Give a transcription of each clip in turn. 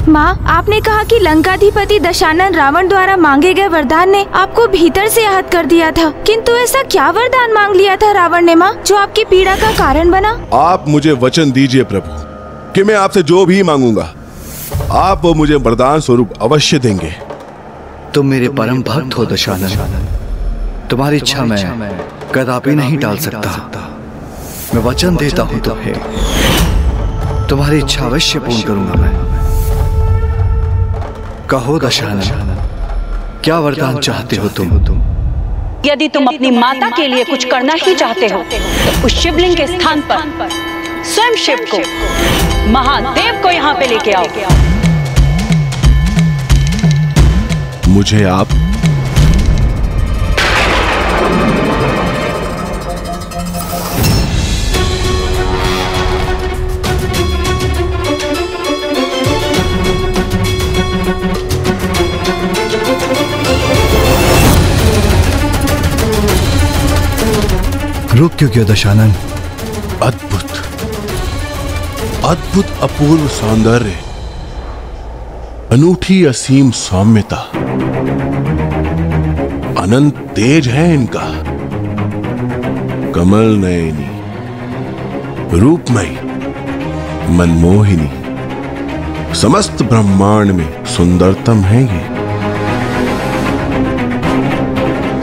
माँ, आपने कहा कि लंकाधिपति दशानन रावण द्वारा मांगे गए वरदान ने आपको भीतर से आहत कर दिया था, किंतु ऐसा क्या वरदान मांग लिया था रावण ने माँ, जो आपकी पीड़ा का कारण बना? आप मुझे वचन दीजिए प्रभु कि मैं आपसे जो भी मांगूंगा आप वो मुझे वरदान स्वरूप अवश्य देंगे। तुम मेरे परम भक्त हो दशानन, तुम्हारी इच्छा मैं कदापि नहीं टाल सकता। मैं वचन देता हूँ तुम्हें, तुम्हारी इच्छा अवश्य पूर्ण करूंगा मैं। कहो दशानन, क्या वरदान चाहते हो तुम? यदि तुम अपनी माता के लिए कुछ करना ही चाहते हो तो उस शिवलिंग के स्थान पर स्वयं शिव को, महादेव को यहाँ पे लेके आओ। मुझे आप रुक क्यों गया दशानन? अद्भुत अद्भुत अपूर्व सौंदर्य, अनूठी असीम सौम्यता, अनंत तेज है इनका। कमल नयनी, रूपमयी, मनमोहिनी, समस्त ब्रह्मांड में सुंदरतम है ये।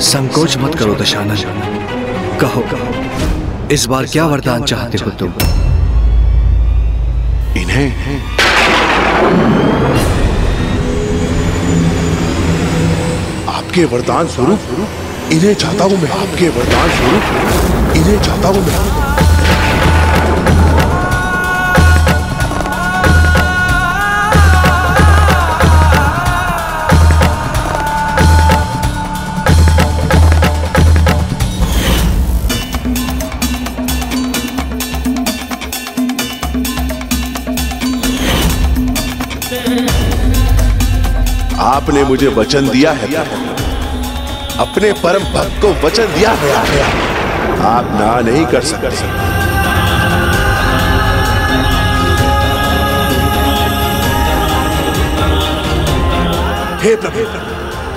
संकोच मत करो दशानन, कहो इस बार क्या वरदान चाहते हो तुम? इन्हें आपके वरदान स्वरूप इन्हें चाहता हूं मैं, आपके वरदान स्वरूप इन्हें चाहता हूं मैं। आपने मुझे वचन दिया है, अपने परम भक्त को वचन दिया है, आप ना नहीं कर सकते। हे प्रभु,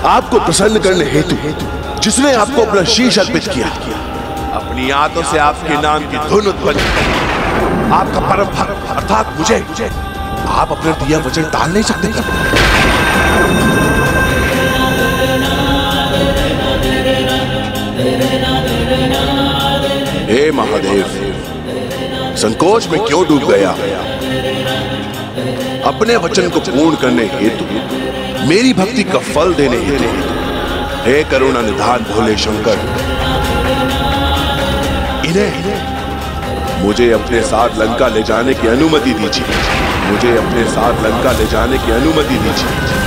आपको प्रसन्न करने हेतु जिसने आपको अपना शीश अर्पित किया, अपनी आंतों से आपके नाम की धुन उत्पन्न, आपका परम भक्त अर्थात मुझे आप अपने दिया वचन टाल नहीं सकते। हे महादेव, संकोच में क्यों डूब गया? अपने वचन को पूर्ण करने हेतु, मेरी भक्ति का फल देने हेतु, हे करुणा निधान भोले शंकर, इन्हें मुझे अपने साथ लंका ले जाने की अनुमति दीजिए। मुझे अपने साथ लंका ले जाने की अनुमति दीजिए।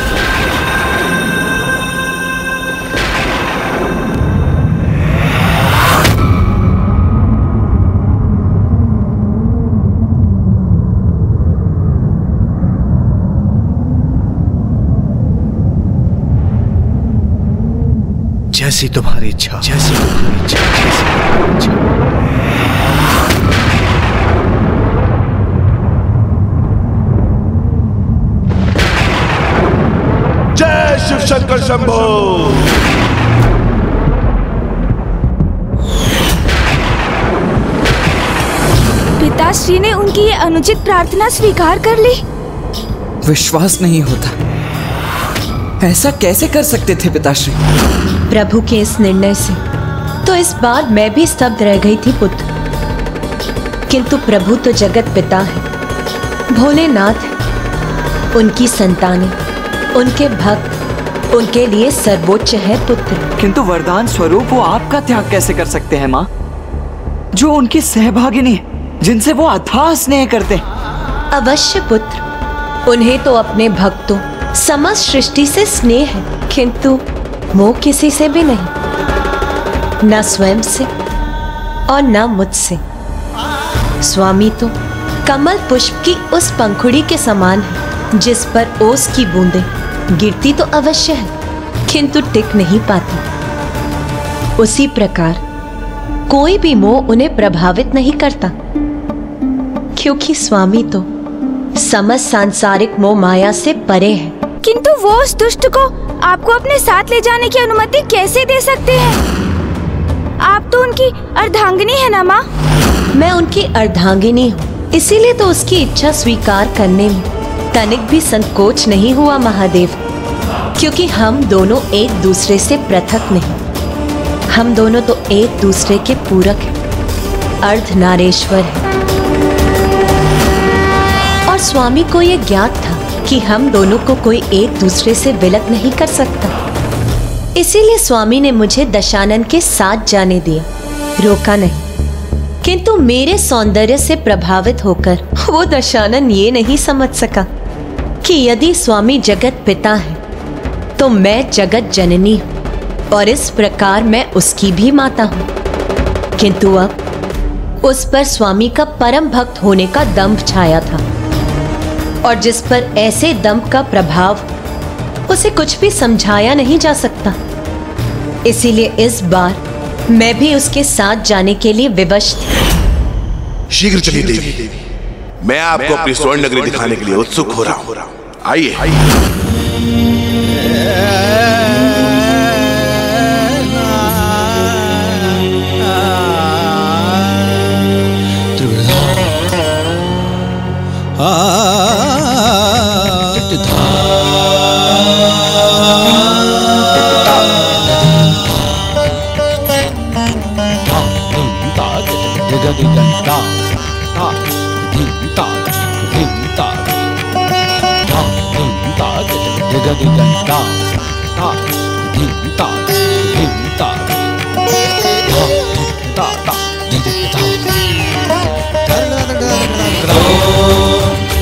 जैसी तुम्हारी इच्छा, जैसी तुम्हारी इच्छा, जैसी तुम्हारी इच्छा। जय शिव शंकर शंभो। पिताश्री ने उनकी ये अनुचित प्रार्थना स्वीकार कर ली। विश्वास नहीं होता, ऐसा कैसे कर सकते थे पिताश्री? प्रभु के इस निर्णय से तो इस बार मैं भी स्तब्ध रह गई थी पुत्र, किंतु प्रभु तो जगत पिता है, भोलेनाथ है, उनकी संतानें, उनके भक्त, उनके लिए सर्वोच्च है पुत्र। किंतु वरदान स्वरूप वो आपका त्याग कैसे कर सकते हैं माँ, जो उनकी सहभागिनी है, जिनसे वो अथाह स्नेह करते हैं? अवश्य पुत्र, उन्हें तो अपने भक्तों समस्त सृष्टि से स्नेह है, किंतु मोह किसी से भी नहीं, न स्वयं से और न मुझसे। स्वामी तो कमल पुष्प की उस पंखुड़ी के समान है, जिस पर ओस की बूंदें गिरती तो अवश्य है, किंतु टिक नहीं पाती। उसी प्रकार कोई भी मोह उन्हें प्रभावित नहीं करता, क्योंकि स्वामी तो समस्त सांसारिक मोह माया से परे है। किंतु वो उस दुष्ट को आपको अपने साथ ले जाने की अनुमति कैसे दे सकते हैं? आप तो उनकी अर्धांगिनी है ना माँ? मैं उनकी अर्धांगिनी हूँ, इसीलिए तो उसकी इच्छा स्वीकार करने में तनिक भी संकोच नहीं हुआ महादेव, क्योंकि हम दोनों एक दूसरे से पृथक नहीं, हम दोनों तो एक दूसरे के पूरक हैं, अर्धनारेश्वर हैं। और स्वामी को ये ज्ञात था कि हम दोनों को कोई एक दूसरे से विलग नहीं कर सकता, इसीलिए स्वामी ने मुझे दशानन के साथ जाने दिया, रोका नहीं। किंतु मेरे सौंदर्य से प्रभावित होकर वो दशानन ये नहीं समझ सका कि यदि स्वामी जगत पिता है तो मैं जगत जननी हूँ और इस प्रकार मैं उसकी भी माता हूँ। किंतु अब उस पर स्वामी का परम भक्त होने का दंभ छाया था, और जिस पर ऐसे दंभ का प्रभाव उसे कुछ भी समझाया नहीं जा सकता। इसीलिए इस बार मैं भी उसके साथ जाने के लिए विवश थी। शीघ्र चलिए देवी, मैं आपको अपनी स्वर्ण नगरी दिखाने के लिए उत्सुक हो रहा हूँ। आइए।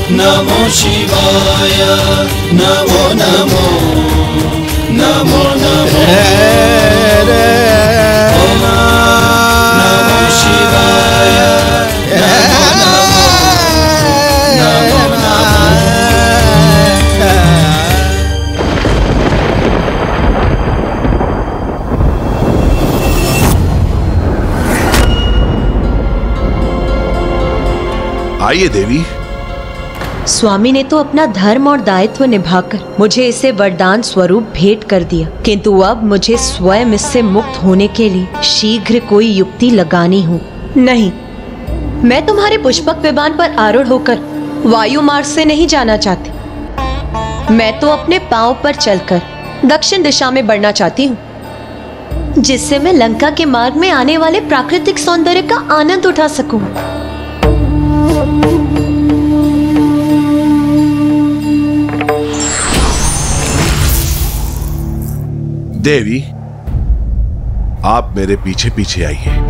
नमो शिवाय नमो नमो नमो नमो नमो शिवाय नमो नमो नमो आइए देवी। स्वामी ने तो अपना धर्म और दायित्व निभाकर मुझे इसे वरदान स्वरूप भेंट कर दिया, किंतु अब मुझे स्वयं इससे मुक्त होने के लिए शीघ्र कोई युक्ति लगानी हो। नहीं, मैं तुम्हारे पुष्पक विमान पर आरूढ़ होकर वायु मार्ग से नहीं जाना चाहती। मैं तो अपने पांव पर चलकर दक्षिण दिशा में बढ़ना चाहती हूँ, जिससे मैं लंका के मार्ग में आने वाले प्राकृतिक सौंदर्य का आनंद उठा सकूं। देवी, आप मेरे पीछे पीछे आइए।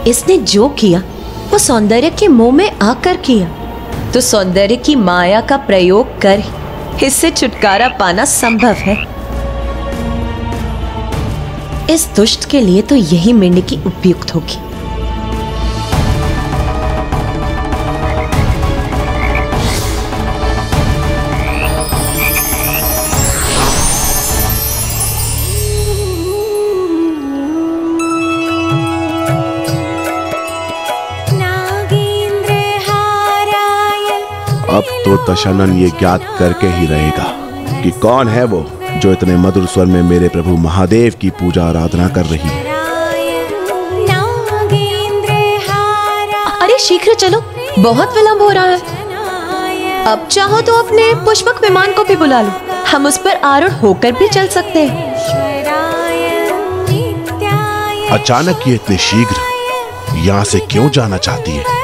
इसने जो किया वो सौंदर्य के मोह में आकर किया, तो सौंदर्य की माया का प्रयोग कर इससे छुटकारा पाना संभव है। इस दुष्ट के लिए तो यही मिलने उपयुक्त होगी। अब तो दशानन ये ज्ञात करके ही रहेगा कि कौन है वो जो इतने मधुर स्वर में मेरे प्रभु महादेव की पूजा आराधना कर रही है। अरे शीघ्र चलो, बहुत विलंब हो रहा है। अब चाहो तो अपने पुष्पक विमान को भी बुला लो, हम उस पर आरूढ़ होकर भी चल सकते हैं। अचानक ये इतने शीघ्र यहाँ से क्यों जाना चाहती है?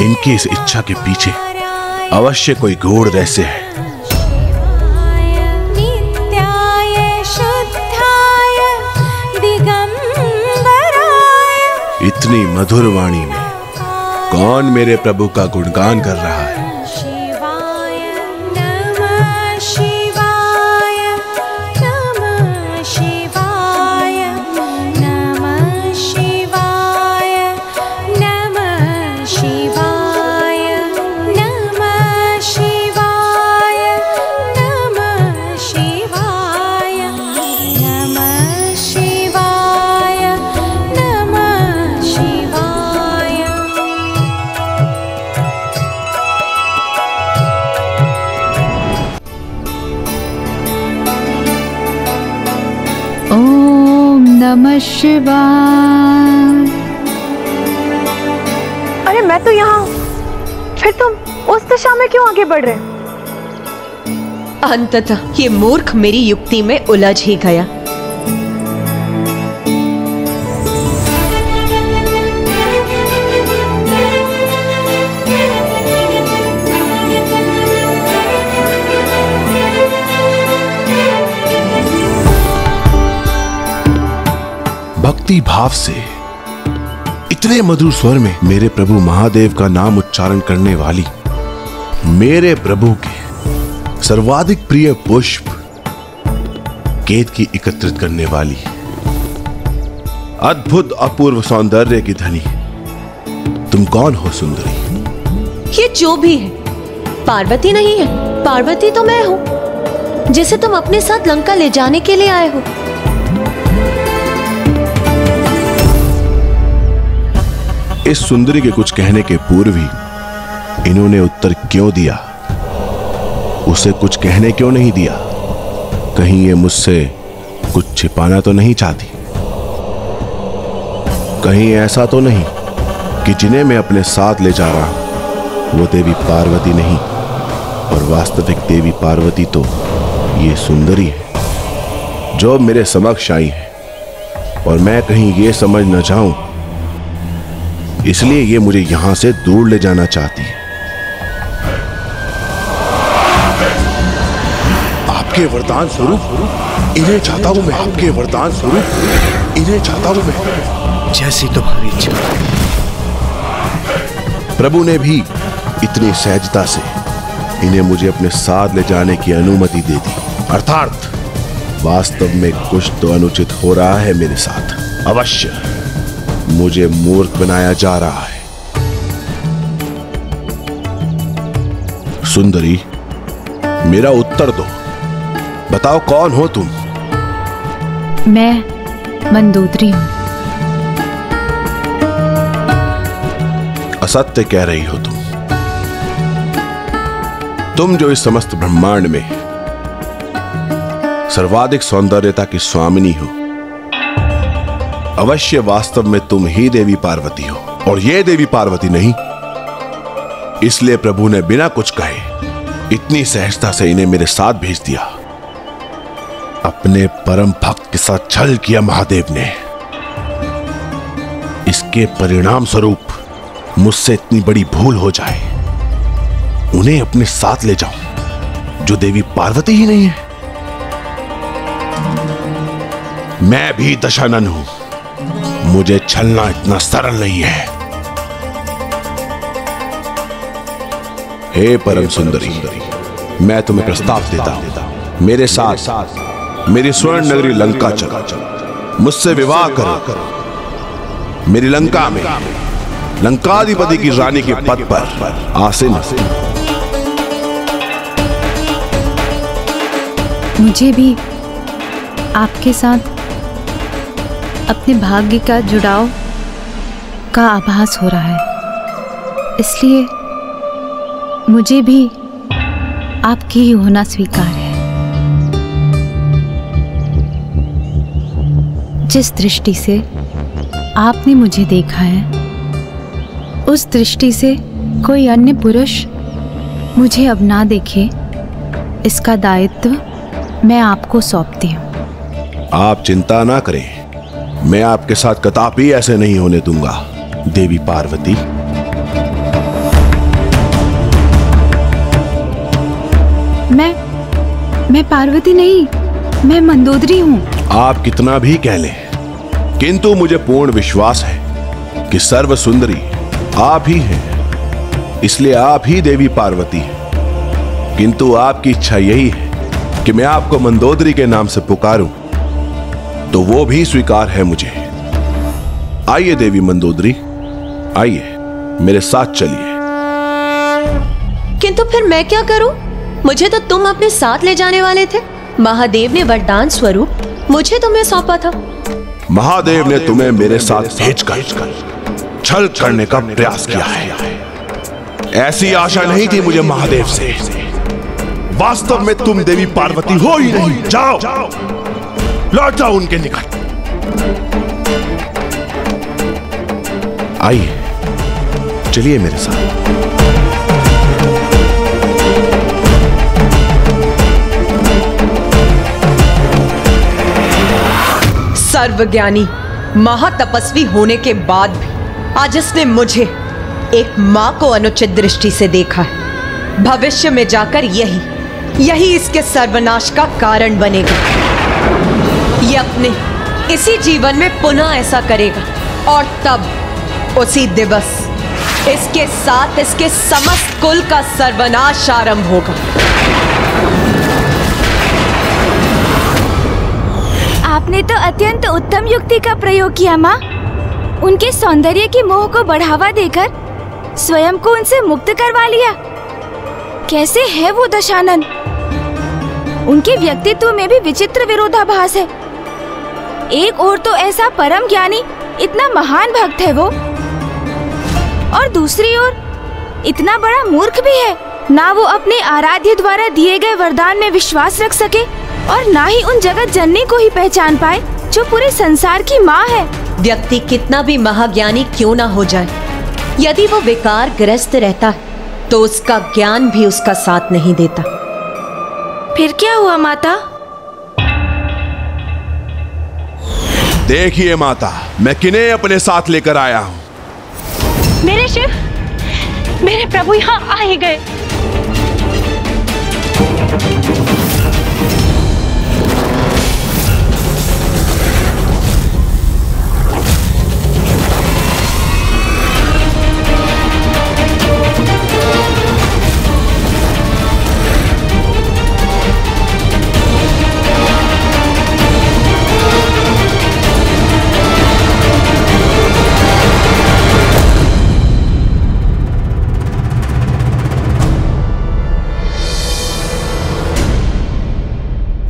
इनकी इस इच्छा के पीछे अवश्य कोई गूढ़ रहस्य है। इतनी मधुर वाणी में कौन मेरे प्रभु का गुणगान कर रहा है? नमः शिवाय। अरे मैं तो यहाँ हूँ, फिर तुम उस दिशा में क्यों आगे बढ़ रहे? अंततः ये मूर्ख मेरी युक्ति में उलझ ही गया। भक्ति भाव से इतने मधुर स्वर में मेरे प्रभु महादेव का नाम उच्चारण करने वाली, मेरे प्रभु के सर्वाधिक प्रिय पुष्प केतकी एकत्रित करने वाली, अद्भुत अपूर्व सौंदर्य की धनी, तुम कौन हो सुंदरी? ये जो भी है पार्वती नहीं है। पार्वती तो मैं हूँ जिसे तुम अपने साथ लंका ले जाने के लिए आए हो। इस सुंदरी के कुछ कहने के पूर्व ही इन्होंने उत्तर क्यों दिया? उसे कुछ कहने क्यों नहीं दिया? कहीं ये मुझसे कुछ छिपाना तो नहीं चाहती? कहीं ऐसा तो नहीं कि जिन्हें मैं अपने साथ ले जा रहा हूं वो देवी पार्वती नहीं, और वास्तविक देवी पार्वती तो ये सुंदरी है जो मेरे समक्ष आई है, और मैं कहीं ये समझ न जाऊं इसलिए ये मुझे यहां से दूर ले जाना चाहती है। आपके वरदान स्वरूप इन्हें चाहता हूं मैं, आपके वरदान स्वरूप इन्हें चाहता हूं मैं। जैसी तुम्हारी इच्छा। प्रभु ने भी इतनी सहजता से इन्हें मुझे अपने साथ ले जाने की अनुमति दे दी, अर्थात वास्तव में कुछ तो अनुचित हो रहा है मेरे साथ। अवश्य मुझे मूर्ख बनाया जा रहा है। सुंदरी, मेरा उत्तर दो, बताओ कौन हो तुम? मैं मंदोदरी हूं। असत्य कह रही हो तुम जो इस समस्त ब्रह्मांड में सर्वाधिक सौंदर्यता की स्वामिनी हो, अवश्य वास्तव में तुम ही देवी पार्वती हो, और ये देवी पार्वती नहीं। इसलिए प्रभु ने बिना कुछ कहे इतनी सहजता से इन्हें मेरे साथ भेज दिया। अपने परम भक्त के साथ छल किया महादेव ने। इसके परिणाम स्वरूप मुझसे इतनी बड़ी भूल हो जाए, उन्हें अपने साथ ले जाऊं जो देवी पार्वती ही नहीं है। मैं भी दशानन हूं, मुझे छलना इतना सरल नहीं है। हे परम सुंदरी, मैं तुम्हें प्रस्ताव देता हूं, मेरे साथ मेरी स्वर्ण नगरी लंका चलो, मुझसे विवाह करो। मेरी लंका में लंकाधिपति की रानी के पद पर आसीन। मुझे भी आपके साथ अपने भाग्य का जुड़ाव का आभास हो रहा है, इसलिए मुझे भी आपकी ही होना स्वीकार है। जिस दृष्टि से आपने मुझे देखा है, उस दृष्टि से कोई अन्य पुरुष मुझे अब ना देखे, इसका दायित्व मैं आपको सौंपती हूँ। आप चिंता ना करें, मैं आपके साथ कदापि ऐसे नहीं होने दूंगा देवी पार्वती। मैं पार्वती नहीं, मैं मंदोदरी हूँ। आप कितना भी कह लें, किंतु मुझे पूर्ण विश्वास है कि सर्व सुंदरी आप ही हैं, इसलिए आप ही देवी पार्वती हैं। किंतु आपकी इच्छा यही है कि मैं आपको मंदोदरी के नाम से पुकारूं, तो वो भी स्वीकार है मुझे। आइए देवी मंदोदरी, आइए मेरे साथ चलिए। किंतु फिर मैं क्या करूं? मुझे तो तुम अपने साथ ले जाने वाले थे। महादेव ने वरदान स्वरूप मुझे तुम्हें सौंपा था। महादेव ने तुम्हें मेरे साथ भेजकर छल करने का प्रयास किया है। ऐसी आशा नहीं थी मुझे महादेव से। वास्तव में तुम देवी पार्वती हो ही नहीं। जाओ, लौट जाओ उनके निकट। आइए, चलिए मेरे साथ। सर्वज्ञानी महातपस्वी होने के बाद भी आज इसने मुझे एक मां को अनुचित दृष्टि से देखा है। भविष्य में जाकर यही इसके सर्वनाश का कारण बनेगा। ये अपने इसी जीवन में पुनः ऐसा करेगा और तब उसी दिवस इसके साथ इसके समस्त कुल का सर्वनाश आरंभ होगा। आपने तो अत्यंत उत्तम युक्ति का प्रयोग किया माँ। उनके सौंदर्य की मोह को बढ़ावा देकर स्वयं को उनसे मुक्त करवा लिया। कैसे है वो दशानन? उनके व्यक्तित्व में भी विचित्र विरोधाभास है। एक ओर तो ऐसा परम ज्ञानी, इतना महान भक्त है वो, और दूसरी ओर इतना बड़ा मूर्ख भी है। ना वो अपने आराध्य द्वारा दिए गए वरदान में विश्वास रख सके और ना ही उन जगत जननी को ही पहचान पाए जो पूरे संसार की माँ है। व्यक्ति कितना भी महाज्ञानी क्यों ना हो जाए, यदि वो विकार ग्रस्त रहता है तो उसका ज्ञान भी उसका साथ नहीं देता। फिर क्या हुआ माता? देखिए माता, मैं किन्हें अपने साथ लेकर आया हूँ। मेरे शिव, मेरे प्रभु यहाँ आ ही गए।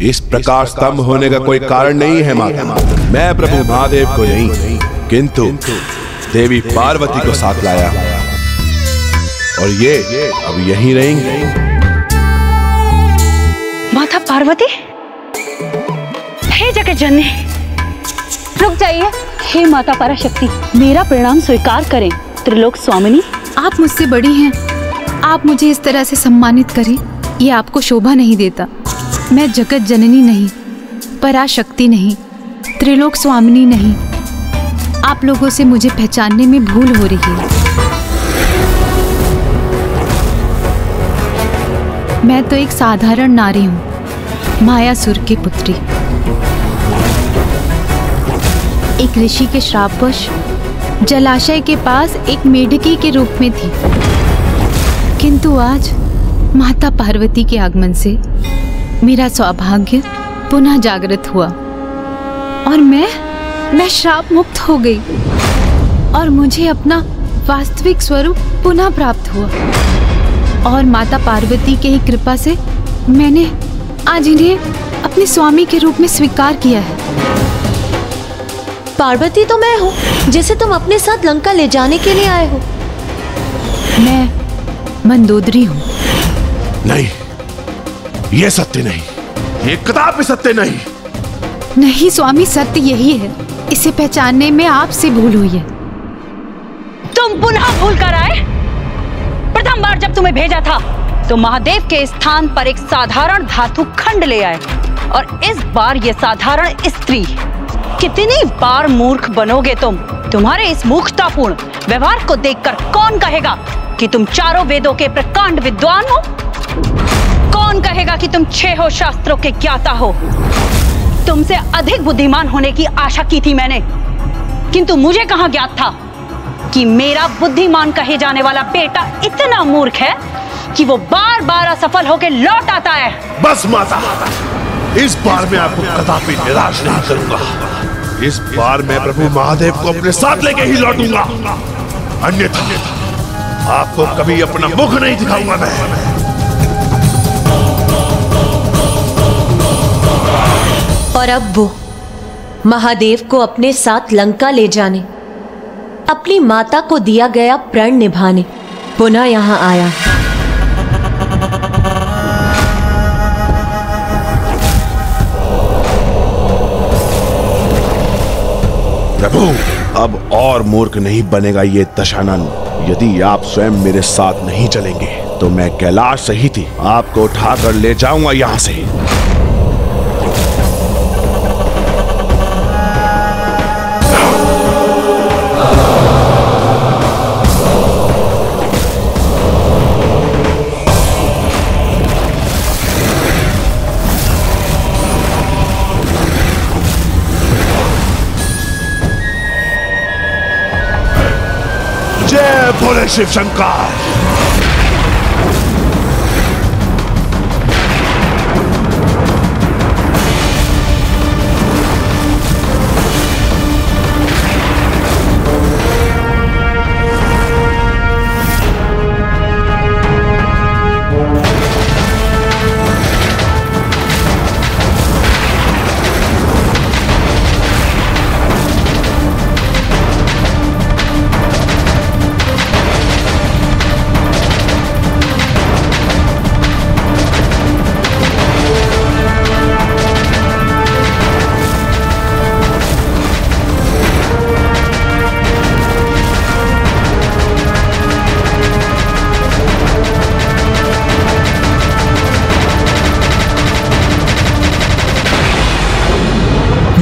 इस प्रकार स्तंभ होने का कोई कारण नहीं है माता। मैं प्रभु महादेव को नहीं, किंतु देवी पार्वती को साथ लाया और ये अब यहीं रहेंगे। माता पार्वती, हे जगत जननी, रुक जाइए। हे माता पराशक्ति, मेरा प्रणाम स्वीकार करें। त्रिलोक स्वामिनी, आप मुझसे बड़ी हैं, आप मुझे इस तरह से सम्मानित करें, ये आपको शोभा नहीं देता। मैं जगत जननी नहीं, पराशक्ति नहीं, त्रिलोक स्वामिनी नहीं। आप लोगों से मुझे पहचानने में भूल हो रही है। मैं तो एक साधारण नारी हूँ, मायासुर की पुत्री। एक ऋषि के श्रापवश जलाशय के पास एक मेढकी के रूप में थी, किंतु आज माता पार्वती के आगमन से मेरा सौभाग्य पुनः जागृत हुआ और मैं श्राप मुक्त हो गई और मुझे अपना वास्तविक स्वरूप पुनः प्राप्त हुआ। और माता पार्वती के ही कृपा से मैंने आज इन्हें अपने स्वामी के रूप में स्वीकार किया है। पार्वती तो मैं हूँ जिसे तुम अपने साथ लंका ले जाने के लिए आए हो। मैं मंदोदरी हूँ। नहीं, ये सत्य नहीं, ये कदापि सत्य नहीं। नहीं स्वामी, सत्य यही है। इसे पहचानने में आपसे भूल हुई है। तुम पुनः भूल कर आए। प्रथम बार जब तुम्हें भेजा था तो महादेव के स्थान पर एक साधारण धातु खंड ले आए, और इस बार ये साधारण स्त्री। कितनी बार मूर्ख बनोगे तुम? तुम्हारे इस मूर्खतापूर्ण व्यवहार को देखकर कौन कहेगा कि तुम चारों वेदों के प्रकांड विद्वान हो? कौन कहेगा कि तुम 6 शास्त्रों के ज्ञाता हो? तुमसे अधिक बुद्धिमान होने की आशा की थी मैंने, किंतु मुझे कहां ज्ञात था कि मेरा बुद्धिमान कहे जाने वाला बेटा इतना मूर्ख है कि वो बार बार असफल होकर लौट आता है। बस माता, इस बार मैं आपको कदापि निराश नहीं करूंगा। इस बार मैं प्रभु महादेव को अपने साथ लेके ही लौटूंगा, अन्यथा आपको कभी अपना मुख नहीं दिखाऊंगा मैं। और अब वो महादेव को अपने साथ लंका ले जाने, अपनी माता को दिया गया प्रण निभाने पुनः यहाँ आया। प्रभु, अब और मूर्ख नहीं बनेगा ये दशानन। यदि आप स्वयं मेरे साथ नहीं चलेंगे तो मैं कैलाश सहित ही आपको उठाकर ले जाऊंगा यहाँ से। जय भोले शिव शंकर।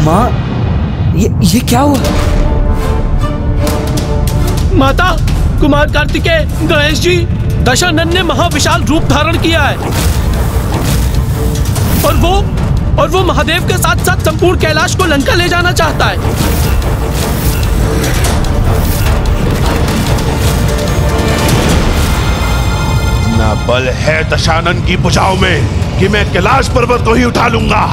माँ, ये क्या हुआ? माता, कुमार कार्तिकेय, गणेश जी, दशानन ने महाविशाल रूप धारण किया है और वो महादेव के साथ साथ संपूर्ण कैलाश को लंका ले जाना चाहता है। इतना बल है दशानन की भुजाओं में कि मैं कैलाश पर्वत को ही उठा लूंगा।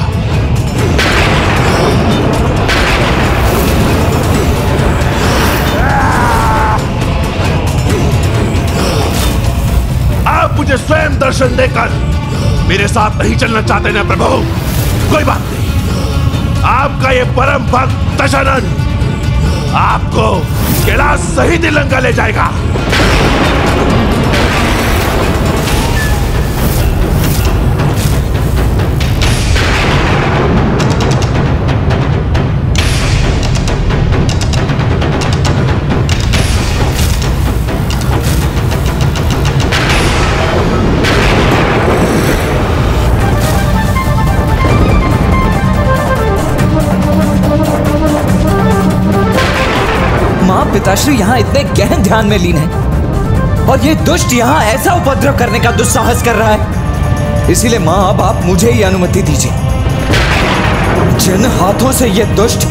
आप मुझे स्वयं दर्शन देकर मेरे साथ नहीं चलना चाहते ना प्रभु? कोई बात नहीं, आपका ये परम भक्त दशानन आपको कैलाश सहित लंका ले जाएगा। पिताश्री यहाँ इतने गहन ध्यान में लीन है और ये दुष्ट यहाँ ऐसा उपद्रव करने का दुस्साहस कर रहा है। इसीलिए माँ, अब आप मुझे ही अनुमति दीजिए। जिन हाथों से ये दुष्ट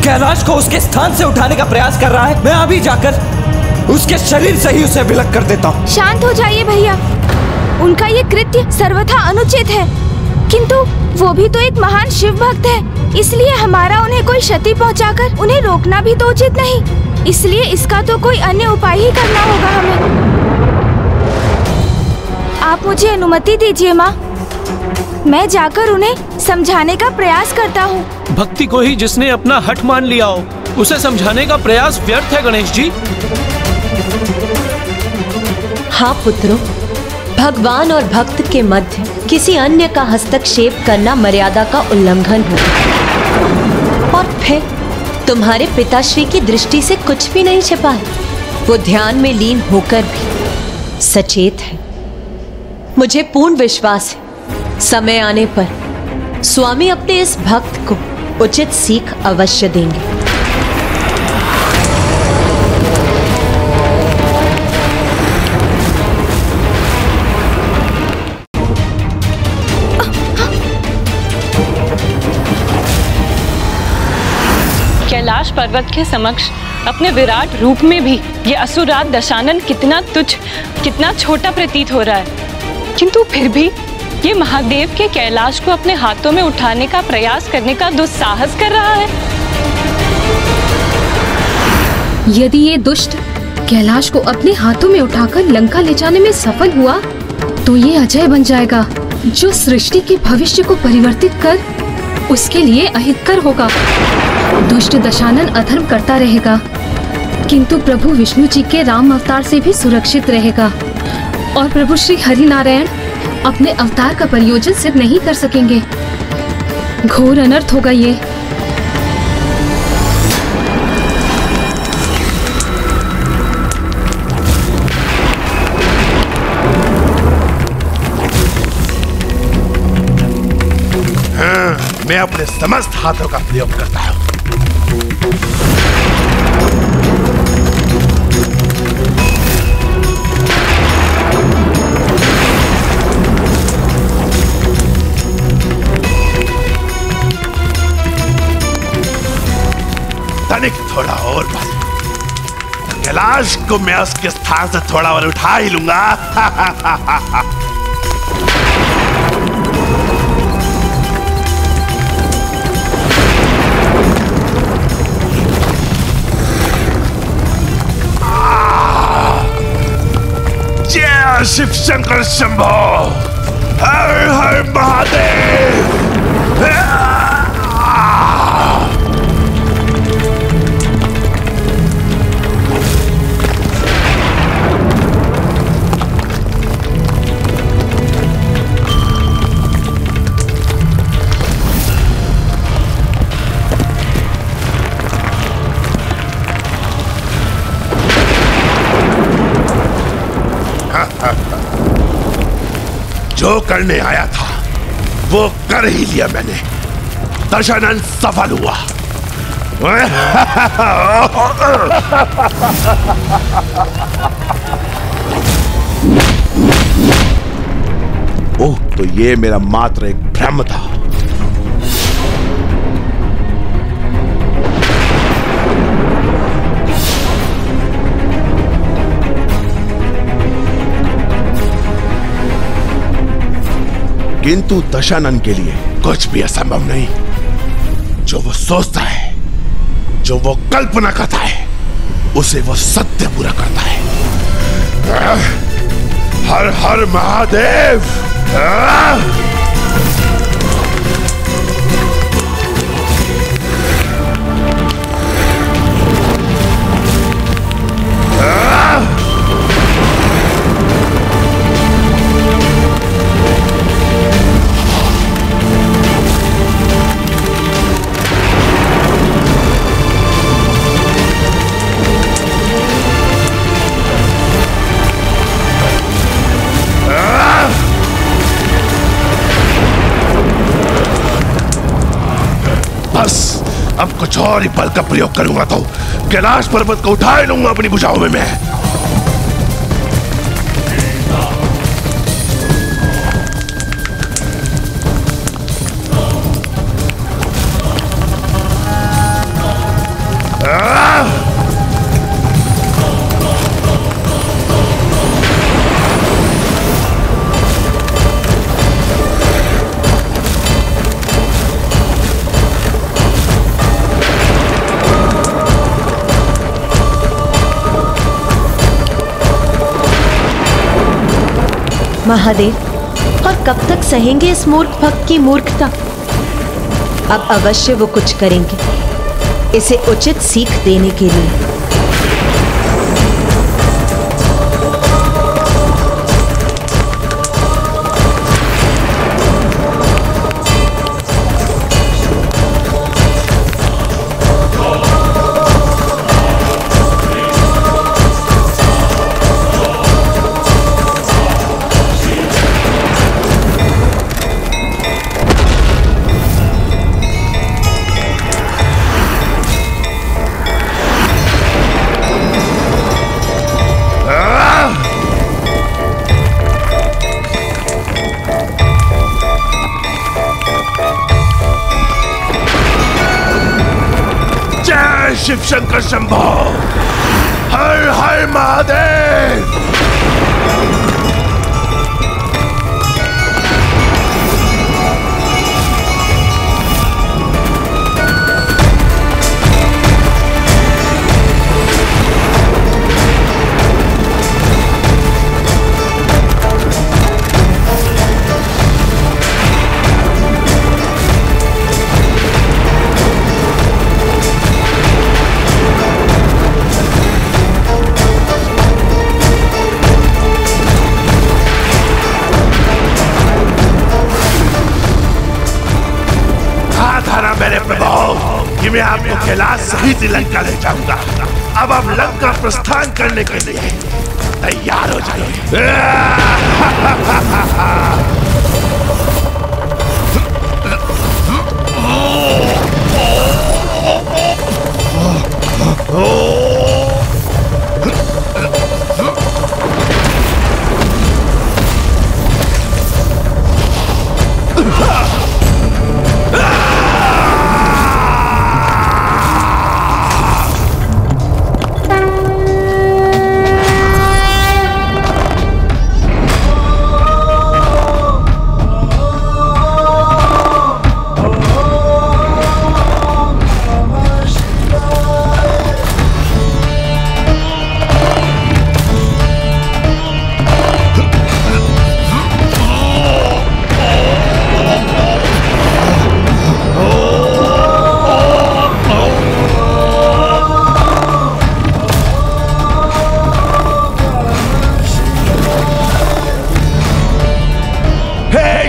कैलाश को उसके स्थान से उठाने का प्रयास कर रहा है, मैं अभी जाकर उसके शरीर से ही उसे विलग कर देता हूँ। शांत हो जाइए भैया, उनका ये कृत्य सर्वथा अनुचित है, किंतु वो भी तो एक महान शिव भक्त है, इसलिए हमारा उन्हें कोई क्षति पहुंचाकर उन्हें रोकना भी तो उचित नहीं। इसलिए इसका तो कोई अन्य उपाय ही करना होगा हमें। आप मुझे अनुमति दीजिए माँ, मैं जाकर उन्हें समझाने का प्रयास करता हूँ। भक्ति को ही जिसने अपना हठ मान लिया हो, उसे समझाने का प्रयास व्यर्थ है गणेश जी। हाँ पुत्रों, भगवान और भक्त के मध्य किसी अन्य का हस्तक्षेप करना मर्यादा का उल्लंघन होगा। और फिर तुम्हारे पिताश्री की दृष्टि से कुछ भी नहीं छिपा है, वो ध्यान में लीन होकर भी सचेत है। मुझे पूर्ण विश्वास है समय आने पर स्वामी अपने इस भक्त को उचित सीख अवश्य देंगे। पर्वत के समक्ष अपने विराट रूप में भी ये असुरराज दशानन कितना तुच्छ, कितना छोटा प्रतीत हो रहा है, किंतु फिर भी ये महादेव के कैलाश को अपने हाथों में उठाने का प्रयास करने का दुस्साहस कर रहा है। यदि ये दुष्ट कैलाश को अपने हाथों में उठाकर लंका ले जाने में सफल हुआ तो ये अजय बन जाएगा, जो सृष्टि के भविष्य को परिवर्तित कर उसके लिए अहितकर होगा। दुष्ट दशानन अधर्म करता रहेगा, किंतु प्रभु विष्णु जी के राम अवतार से भी सुरक्षित रहेगा, और प्रभु श्री हरि नारायण अपने अवतार का प्रयोजन सिद्ध नहीं कर सकेंगे। घोर अनर्थ होगा ये। मैं अपने समस्त हाथों का प्रयोग करता हूं। तनिक थोड़ा और बल, कैलाश को मैं उसके स्थान से थोड़ा और उठा ही लूंगा। जय शिव शंकर शंभो, हर हर महादेव। जो करने आया था वो कर ही लिया मैंने। दशानन सफल हुआ। ओह, तो ये मेरा मात्र एक भ्रम था। किंतु दशानन के लिए कुछ भी असंभव नहीं। जो वो सोचता है, जो वो कल्पना करता है, उसे वो सत्य पूरा करता है। हर हर महादेव। अब कुछ और ही बल का प्रयोग करूंगा तो कैलाश पर्वत को उठा लूंगा अपनी भुजाओं में मैं। महादेव, और कब तक सहेंगे इस मूर्ख भक्त की मूर्खता? अब अवश्य वो कुछ करेंगे इसे उचित सीख देने के लिए। शिव शंकर शंभो, हर हर महादेव। मेरे प्रभु कि मैं आपको कैलाश सहित लंका ले जाऊंगा। अब आप लंका प्रस्थान करने के लिए तैयार हो जाइए।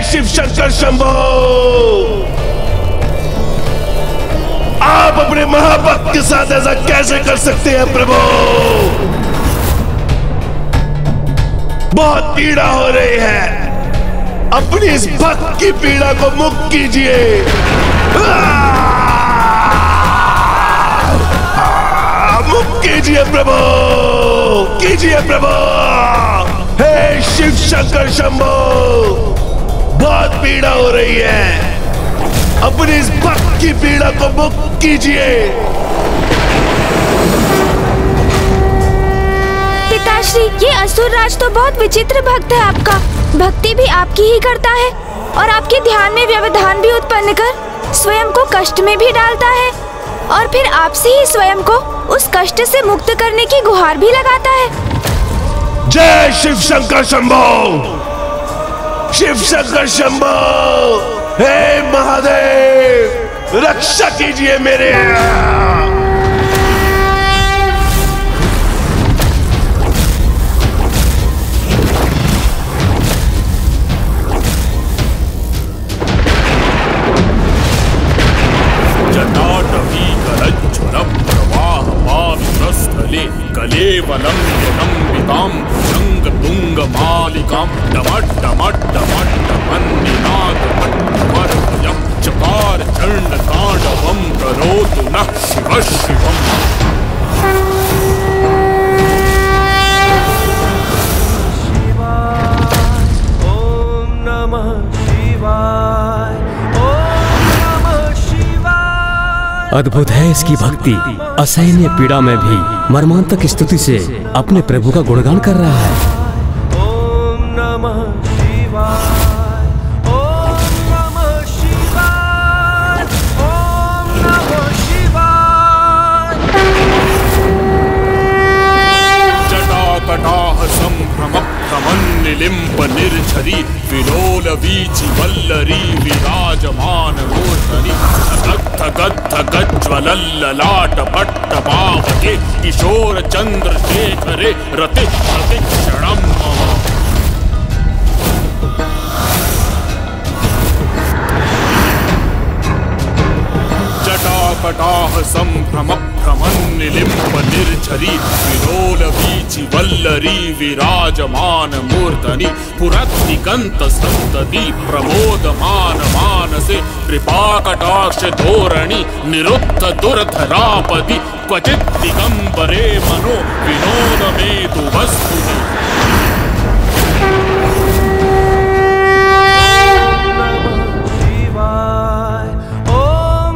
शिव शंकर शंभो, आप अपने महाभक्त के साथ ऐसा कैसे कर सकते हैं प्रभु? बहुत पीड़ा हो रही है, अपनी इस भक्त की पीड़ा को मुक्त कीजिए। मुक्त कीजिए प्रभु, कीजिए प्रभु। हे शिव शंकर शंभो, बहुत पीड़ा हो रही है, अपनी इस भक्त की पीड़ा को मुक्त कीजिए। पिताश्री, ये असुर राज तो बहुत विचित्र भक्त है आपका। भक्ति भी आपकी ही करता है और आपके ध्यान में व्यवधान भी उत्पन्न कर स्वयं को कष्ट में भी डालता है और फिर आपसे ही स्वयं को उस कष्ट से मुक्त करने की गुहार भी लगाता है। जय शिव शंकर शंभो, शिव शंकर शंभो। हे महादेव, रक्षा कीजिए मेरे। जटाटवी करज्ज्वलं प्रवाहपावितस्थले कलेवलं विलम्बितां शङ्खतुङ्गमालिकां डमड्डमड्डमड्डमन्निनादमड्डमर्भयं चकार चण्डताण्डवं करोतु नः शिवः शिवम्। अद्भुत है इसकी भक्ति। असहनीय पीड़ा में भी मर्मांतक स्तुति से अपने प्रभु का गुणगान कर रहा है। ओम नमः शिवाय, ओम नमः शिवाय, ओम नमः शिवाय। जटाकटाह संभ्रमभ्रमन्निलिम्ब निर्झरी विलोल वीचि वल्लरी विराजमान मूर्धनि गज्ज्वलल्ललाट पट्टपावके किशोर चंद्रशेखरे रति प्रतिक्षणं मम। जटाकटाह संभ्रमभ्रमन्निलिम्ब निर्झरी विलोल वीचि वल्लरी विराजमान मूर्धनि पुरद्दिगन्त सन्तति प्रमोदमान मानसे कृपाकटाक्ष धोरणि निरुद्ध दुर्धरापदि क्वचित् दिगम्बरे मनो विनोदमेतु वस्तुनि। ओम नमः शिवाय, ओम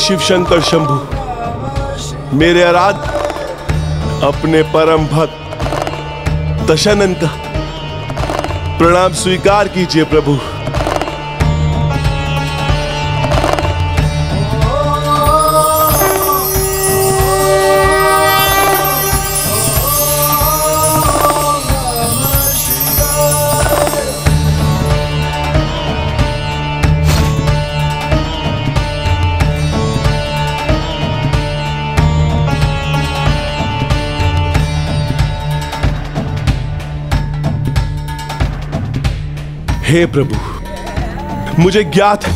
शिव शंकर शंभु, मेरे आराध्य अपने परम भक्त दशानन का प्रणाम स्वीकार कीजिए प्रभु। हे प्रभु, मुझे ज्ञात है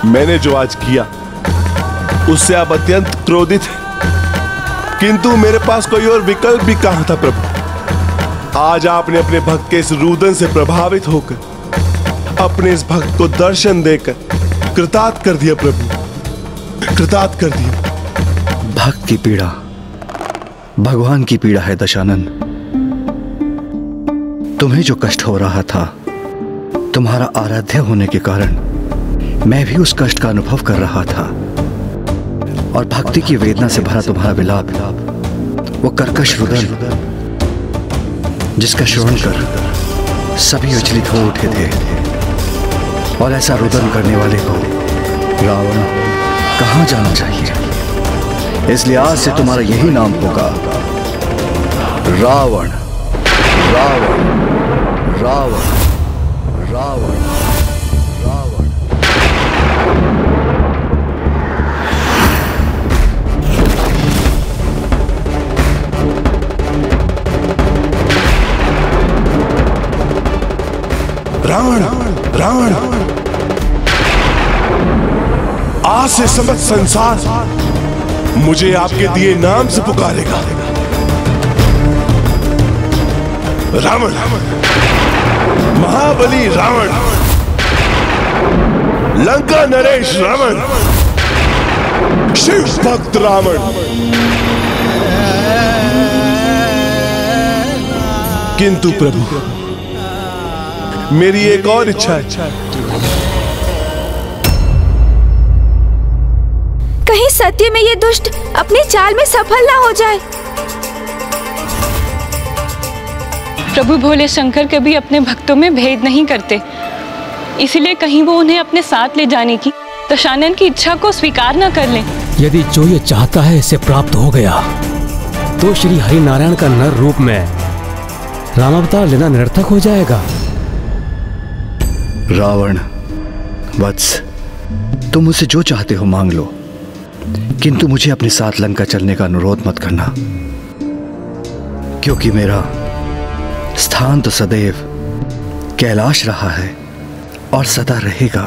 मैंने जो आज किया उससे आप अत्यंत क्रोधित हैं, किंतु मेरे पास कोई और विकल्प भी कहां था प्रभु। आज आपने अपने भक्त के इस रुदन से प्रभावित होकर अपने इस भक्त को दर्शन देकर कृतार्थ कर दिया प्रभु, कृतार्थ कर दिया। भक्त की पीड़ा भगवान की पीड़ा है दशानन। तुम्हें जो कष्ट हो रहा था तुम्हारा आराध्य होने के कारण मैं भी उस कष्ट का अनुभव कर रहा था, और भक्ति की वेदना से भरा तुम्हारा विलाप, वो कर्कश रुदन जिसका श्रवण कर सभी विचलित हो उठे थे, और ऐसा रुदन करने वाले को रावण कहां जाना चाहिए। इसलिए आज से तुम्हारा यही नाम होगा, रावण रावण रावण रावण रावण। रावण रावण, आज से समस्त संसार मुझे आपके दिए नाम से पुकारेगा। रावण, महाबली रावण, लंका नरेश रावण, शिव भक्त रावण। किंतु प्रभु, मेरी एक और इच्छा है। कहीं सत्य में ये दुष्ट अपनी चाल में सफल ना हो जाए। प्रभु भोले शंकर कभी अपने भक्तों में भेद नहीं करते, इसलिए कहीं वो उन्हें अपने साथ ले जाने की दशानन की इच्छा को स्वीकार न कर लें। यदि जो ये चाहता है इसे प्राप्त हो गया तो श्री हरि नारायण का नर रूप में रामावतार लेना निरर्थक हो जाएगा। रावण वत्स, तुम मुझसे जो चाहते हो मांग लो, किंतु मुझे अपने साथ लंका चलने का अनुरोध मत करना, क्योंकि मेरा स्थान तो सदैव कैलाश रहा है और सदा रहेगा।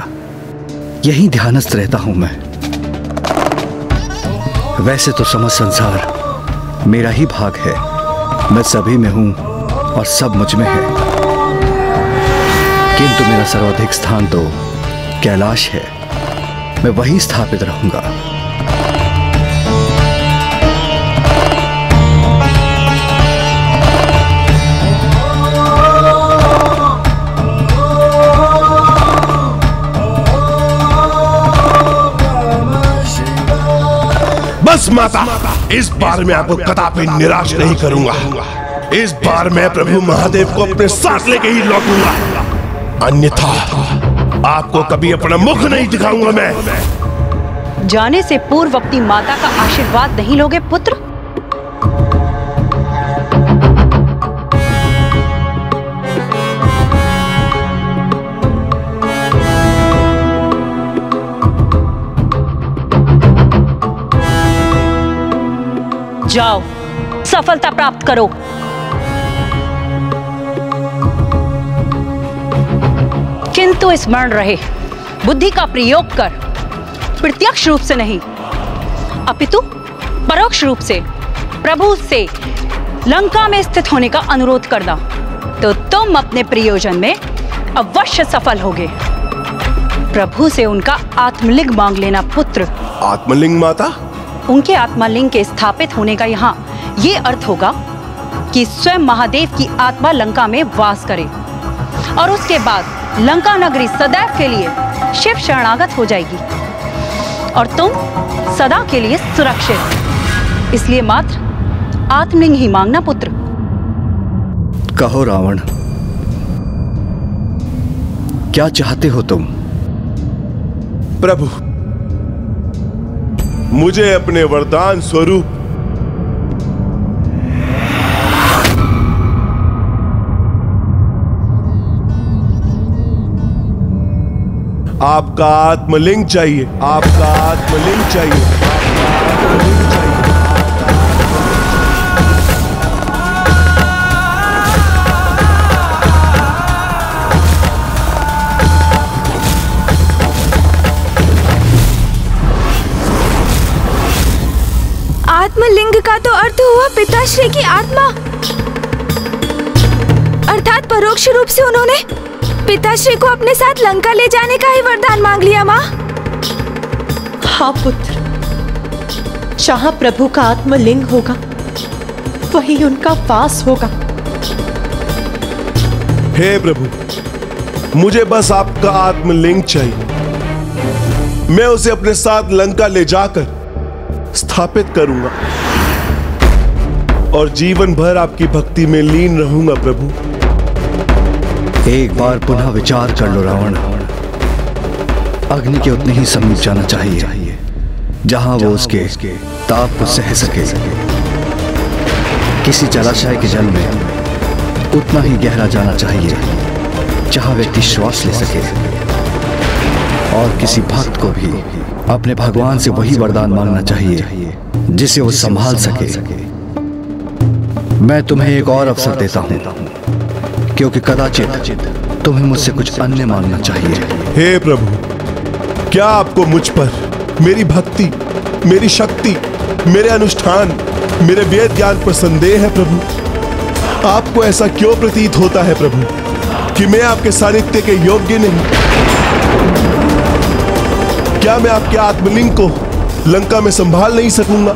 यही ध्यानस्थ रहता हूं मैं। वैसे तो समस्त संसार मेरा ही भाग है, मैं सभी में हूं और सब मुझ में है, किंतु मेरा सर्वाधिक स्थान तो कैलाश है। मैं वहीं स्थापित रहूंगा। बस माता, इस बार मैं आपको कदापि निराश नहीं करूंगा। इस बार मैं प्रभु महादेव को अपने साथ लेके ही लौटूंगा, अन्यथा आपको कभी अपना मुख नहीं दिखाऊंगा मैं। जाने से पूर्व अपनी माता का आशीर्वाद नहीं लोगे पुत्र? जाओ, सफलता प्राप्त करो। किंतु स्मरण रहे, बुद्धि का प्रयोग कर, प्रत्यक्ष रूप से नहीं अपितु परोक्ष रूप से प्रभु से लंका में स्थित होने का अनुरोध करना, तो तुम अपने प्रयोजन में अवश्य सफल होगे। प्रभु से उनका आत्मलिंग मांग लेना पुत्र। आत्मलिंग माता? उनके आत्मलिंग के स्थापित होने का यहाँ ये अर्थ होगा कि स्वयं महादेव की आत्मा लंका में वास करे और उसके बाद लंका नगरी सदैव के लिए शिव शरणागत हो जाएगी। और तुम सदा के लिए सुरक्षित। इसलिए मात्र आत्मलिंग ही मांगना पुत्र। कहो रावण, क्या चाहते हो तुम? प्रभु, मुझे अपने वरदान स्वरूप आपका आत्मलिंग चाहिए। आपका आत्मलिंग चाहिए। आत्मलिंग का तो अर्थ हुआ पिताश्री की आत्मा, अर्थात परोक्ष रूप से उन्होंने पिताश्री को अपने साथ लंका ले जाने का ही वरदान मांग लिया माँ। हाँ पुत्र, जहाँ प्रभु का आत्मलिंग होगा वही उनका वास होगा। हे प्रभु, मुझे बस आपका आत्मलिंग चाहिए। मैं उसे अपने साथ लंका ले जाकर स्थापित करूंगा और जीवन भर आपकी भक्ति में लीन रहूंगा प्रभु। एक बार पुनः विचार कर लो रावण। अग्नि के उतने ही समीप जाना चाहिए जहां वो उसके ताप को सह सके। किसी जलाशय के जल में उतना ही गहरा जाना चाहिए जहां व्यक्ति श्वास ले सके। और किसी भक्त को भी अपने भगवान से वही वरदान मांगना चाहिए जिसे वो संभाल सके। मैं तुम्हें एक और अवसर देता हूं, क्योंकि कदाचित तुम्हें मुझसे कुछ अन्य मांगना चाहिए। हे प्रभु, क्या आपको मुझ पर, मेरी भक्ति, मेरी शक्ति, मेरे अनुष्ठान, मेरे वेद ज्ञान पर संदेह है प्रभु? आपको ऐसा क्यों प्रतीत होता है प्रभु कि मैं आपके सानिध्य के योग्य नहीं? क्या मैं आपके आत्मलिंग को लंका में संभाल नहीं सकूंगा?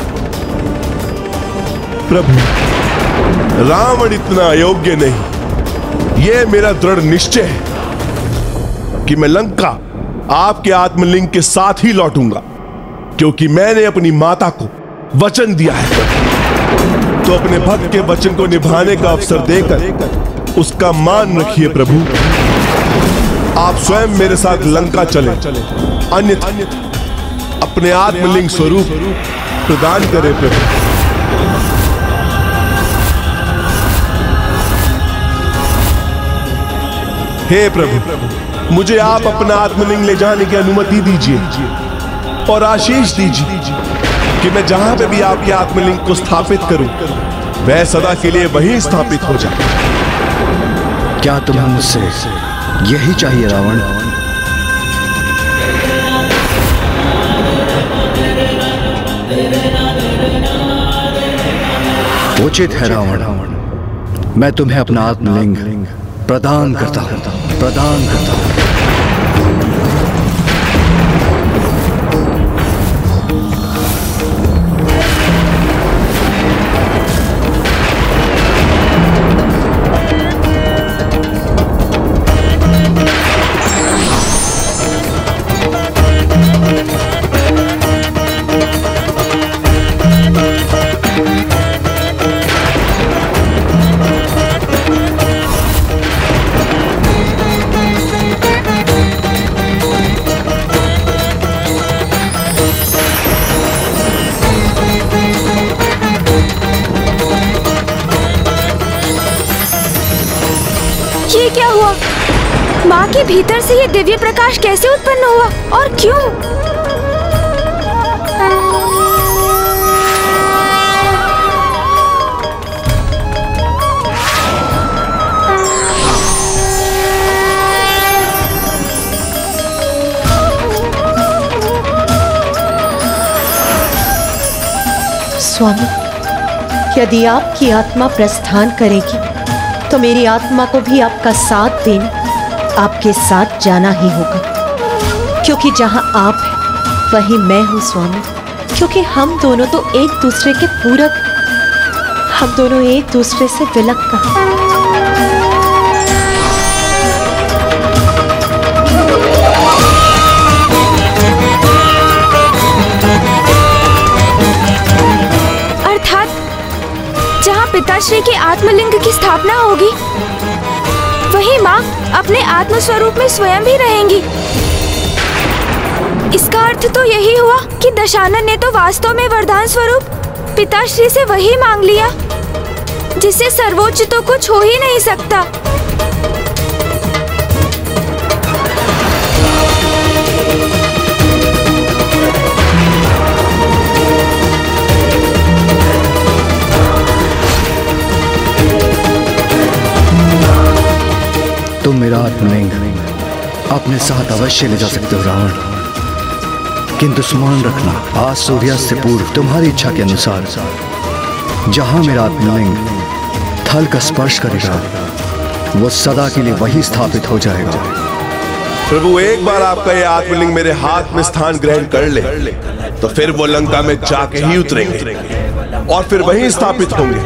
प्रभु, रावण इतना अयोग्य नहीं। यह मेरा दृढ़ निश्चय है कि मैं लंका आपके आत्मलिंग के साथ ही लौटूंगा, क्योंकि मैंने अपनी माता को वचन दिया है। तो अपने भक्त के वचन को निभाने का अवसर देकर उसका मान रखिए प्रभु। आप स्वयं मेरे साथ लंका चले, अन्यथा अपने आत्मलिंग स्वरूप प्रदान करें प्रभु। हे प्रभु, मुझे आप अपना आत्मलिंग ले जाने की अनुमति दीजिए और आशीष दीजिए कि मैं जहां पे भी आपके आत्मलिंग को स्थापित करूं, वह सदा के लिए वहीं स्थापित हो जाए। क्या तुम्हें मुझसे यही चाहिए रावण? उचित है रावण, मैं तुम्हें अपना आत्मलिंग प्रदान करता हूं। ये क्या हुआ? माँ के भीतर से ये दिव्य प्रकाश कैसे उत्पन्न हुआ और क्यों? स्वामी, यदि आपकी आत्मा प्रस्थान करेगी तो मेरी आत्मा को भी आपका साथ देने, आपके साथ जाना ही होगा, क्योंकि जहां आप हैं वहीं मैं हूं स्वामी। क्योंकि हम दोनों तो एक दूसरे के पूरक हैं, हम दोनों एक दूसरे से विलग कहां। पिताश्री के आत्मलिंग की स्थापना होगी, वही माँ अपने आत्म स्वरूप में स्वयं भी रहेंगी। इसका अर्थ तो यही हुआ कि दशानन ने तो वास्तव में वरदान स्वरूप पिताश्री से वही मांग लिया जिससे सर्वोच्च तो कुछ हो ही नहीं सकता। तुम मेरा आत्मलिंग अपने साथ अवश्य ले जा सकते हो रावण, किंतु स्मरण रखना आज सूर्यास्त से पूर्व तुम्हारी इच्छा के अनुसार जहां मेरा आत्मलिंग थल का स्पर्श करेगा वो सदा के लिए वही स्थापित हो जाएगा। प्रभु एक बार आपका ये आत्मलिंग मेरे हाथ में स्थान ग्रहण कर ले तो फिर वो लंका में जाके ही उतरेंगे और फिर वहीं स्थापित होंगे,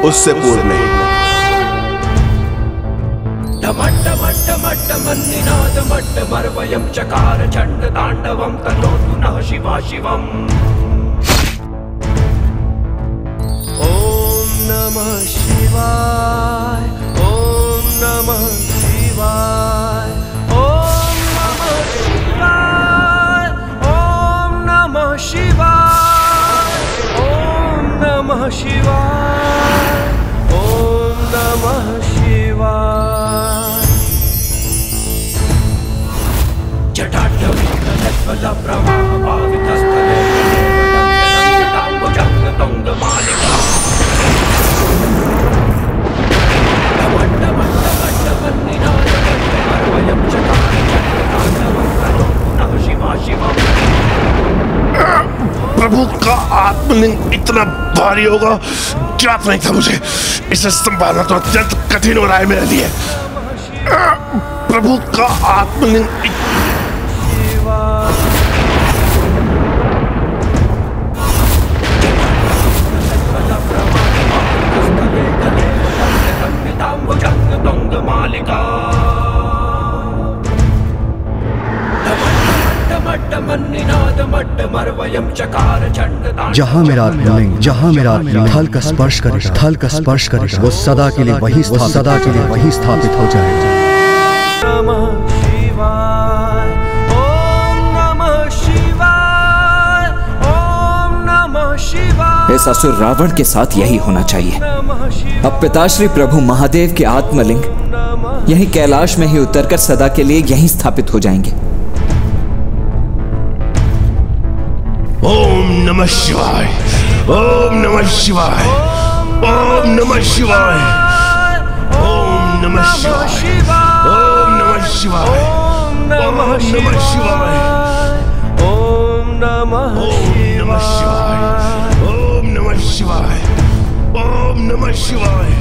उससे पूर्व नहीं। चकार चंड तांडवम तनोतु नः शिवा शिवम्। ओम नमः शिवाय, ओम नमः शिवाय, ओम नमः शिवाय, ओम नमः शिवाय, ओम नमः शिवाय, ओम नमः शिवाय। प्रभु का आत्मलिंग इतना भारी होगा ज्ञात नहीं था मुझे। इसे संभालना तो अत्यंत कठिन हो रहा है मेरे लिए। प्रभु का आत्मलिंग जहां मेरा आत्मलिंग थल का स्पर्श करेगा वो सदा के लिए वही स्थापित हो जाएगा। नमः शिवाय, ओम नमः शिवाय, ओम नमः शिवाय। इस असुर रावण के साथ यही होना चाहिए। अब पिताश्री प्रभु महादेव के आत्मलिंग यही कैलाश में ही उतरकर सदा के लिए यहीं स्थापित हो जाएंगे। ओम नमः शिवाय, ओम नमः शिवाय, ओम नमः शिवाय, ओम नमः शिवाय, ओम नमः शिवाय, ओम नमः शिवाय, ओम नमः शिवाय, ओम नमः शिवाय, ओम नमः शिवाय,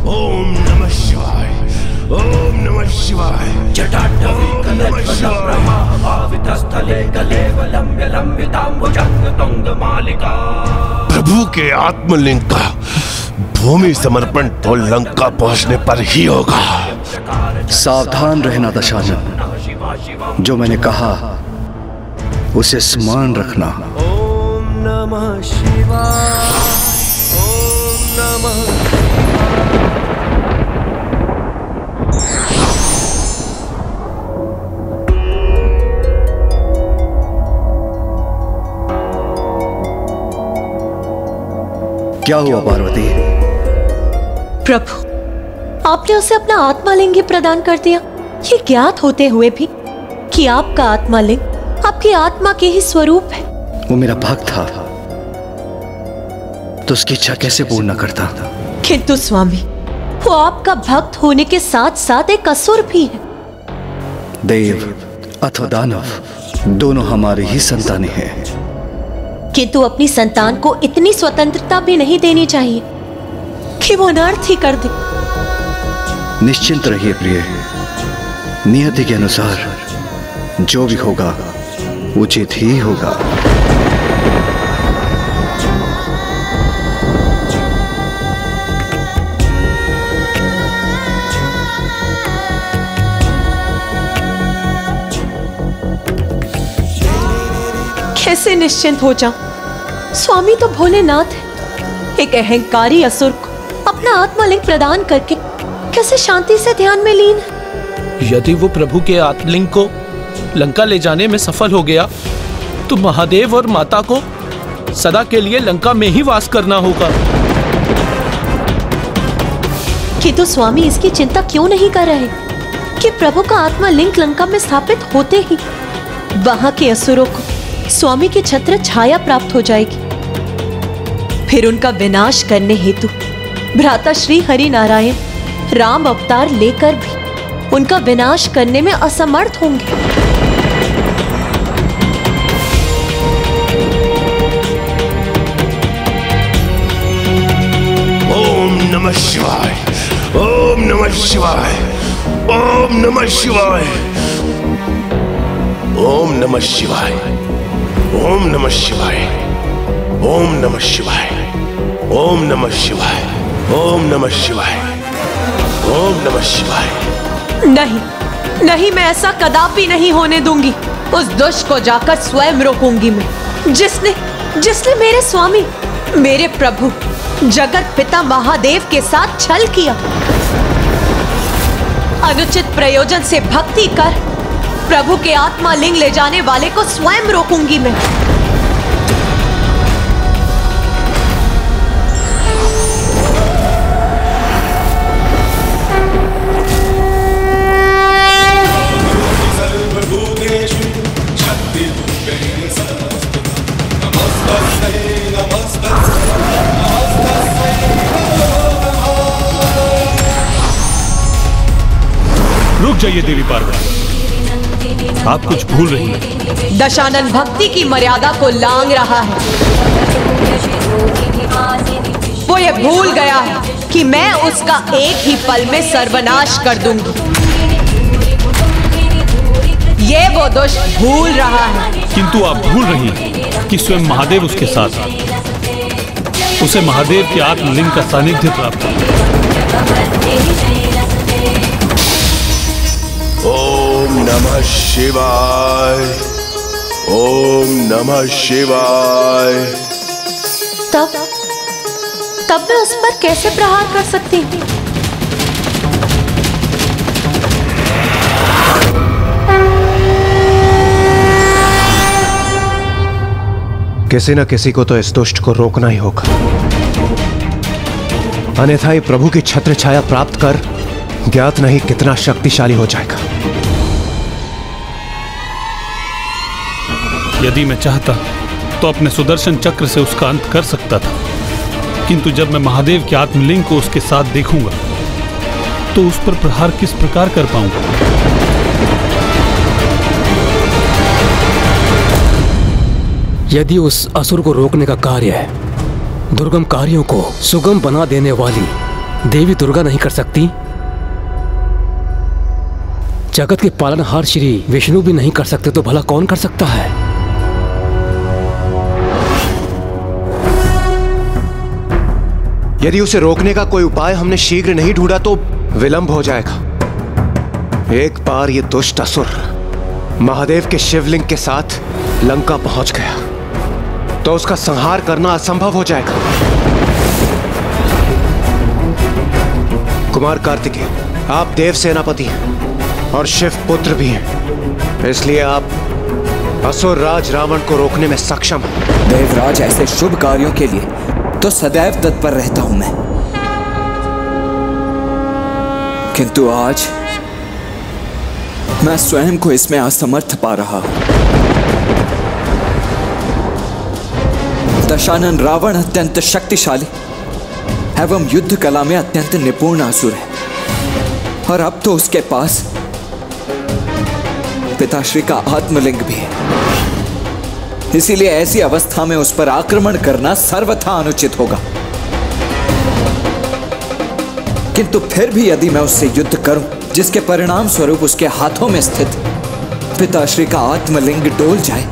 ओम नमः शिवाय, ओम नमः शिवाय। जटाटवी कलशब्रमा भावितस्थले कलेवलम्ब्य लम्बिताम्बुजंग तुंगमालिका। प्रभु के आत्मलिंग का भूमि समर्पण तो लंका पहुंचने पर ही होगा। सावधान रहना दशानन, जो मैंने कहा उसे स्मरण रखना। ओम नमः शिवाय, ओम नमः क्या हुआ पार्वती? प्रभु, आपने उसे अपना आत्मालिंग प्रदान कर दिया, ये ज्ञात होते हुए भी कि आपका आत्मालिंग आपकी आत्मा के ही स्वरूप है। वो मेरा भक्त था तो उसकी इच्छा कैसे पूर्ण न करता? किंतु स्वामी, वो आपका भक्त होने के साथ साथ एक असुर भी है। देव अथवा दानव दोनों हमारी ही संतानें हैं, किंतु अपनी संतान को इतनी स्वतंत्रता भी नहीं देनी चाहिए कि वो अनर्थ ही कर दे। निश्चिंत रहिए प्रिय, नियति के अनुसार जो भी होगा उचित ही होगा। कैसे निश्चिंत हो जाऊं? स्वामी तो भोलेनाथ है, एक अहंकारी असुर को अपना आत्मलिंग प्रदान करके कैसे शांति से ध्यान में लीन है। यदि वो प्रभु के आत्मलिंग को लंका ले जाने में सफल हो गया तो महादेव और माता को सदा के लिए लंका में ही वास करना होगा। किंतु स्वामी इसकी चिंता क्यों नहीं कर रहे कि प्रभु का आत्मलिंग लंका में स्थापित होते ही वहां के असुरों को स्वामी की छत्र छाया प्राप्त हो जाएगी। फिर उनका विनाश करने हेतु भ्राता श्री हरि नारायण राम अवतार लेकर भी उनका विनाश करने में असमर्थ होंगे। ओम नमः शिवाय, ओम नमः शिवाय, ओम नमः शिवाय, ओम नमः शिवाय, ओम नमः शिवाय, ओम नमः शिवाय, ओम नमः शिवाय, ओम नमः शिवाय, ओम नमः शिवाय। नहीं नहीं, मैं ऐसा कदापि नहीं होने दूंगी। उस दुष्ट को जाकर स्वयं रोकूंगी मैं, जिसने मेरे स्वामी, मेरे प्रभु जगत पिता महादेव के साथ छल किया। अनुचित प्रयोजन से भक्ति कर प्रभु के आत्मा लिंग ले जाने वाले को स्वयं रोकूंगी मैं। रुक जाइए देवी पार्वती, आप कुछ भूल रही हैं। दशानन भक्ति की मर्यादा को लांघ रहा है। वो ये भूल गया है कि मैं उसका एक ही पल में सर्वनाश कर दूंगी। ये वो दुष्ट भूल रहा है। किंतु आप भूल रही हैं कि स्वयं महादेव उसके साथ हैं। उसे महादेव के आत्मलिंग का सानिध्य प्राप्त है। ओम नमः शिवाय, ओम नमः शिवाय। तब मैं उस पर कैसे प्रहार कर सकती हूँ? किसी न किसी को तो इस दुष्ट को रोकना ही होगा, अन्यथा ही प्रभु की छत्र छाया प्राप्त कर ज्ञात नहीं कितना शक्तिशाली हो जाएगा। यदि मैं चाहता तो अपने सुदर्शन चक्र से उसका अंत कर सकता था, किंतु जब मैं महादेव के आत्मलिंग को उसके साथ देखूंगा तो उस पर प्रहार किस प्रकार कर पाऊंगा। यदि उस असुर को रोकने का कार्य है दुर्गम कार्यों को सुगम बना देने वाली देवी दुर्गा नहीं कर सकती, जगत के पालनहार श्री विष्णु भी नहीं कर सकते, तो भला कौन कर सकता है? यदि उसे रोकने का कोई उपाय हमने शीघ्र नहीं ढूंढा तो विलंब हो जाएगा। एक बार ये दुष्ट असुर महादेव के शिवलिंग के साथ लंका पहुंच गया तो उसका संहार करना असंभव हो जाएगा। कुमार कार्तिकेय, आप देव सेनापति हैं और शिव पुत्र भी हैं, इसलिए आप असुर राज रावण को रोकने में सक्षम हैं। देवराज, ऐसे शुभ कार्यों के लिए तो सदैव तत्पर रहता हूं मैं, किंतु आज मैं स्वयं को इसमें असमर्थ पा रहा हूं। दशानन रावण अत्यंत शक्तिशाली एवं युद्ध कला में अत्यंत निपुण असुर है, और अब तो उसके पास पिताश्री का आत्मलिंग भी है। इसीलिए ऐसी अवस्था में उस पर आक्रमण करना सर्वथा अनुचित होगा। किंतु फिर भी यदि मैं उससे युद्ध करूं, जिसके परिणाम स्वरूप उसके हाथों में स्थित पिताश्री का आत्मलिंग डोल जाए,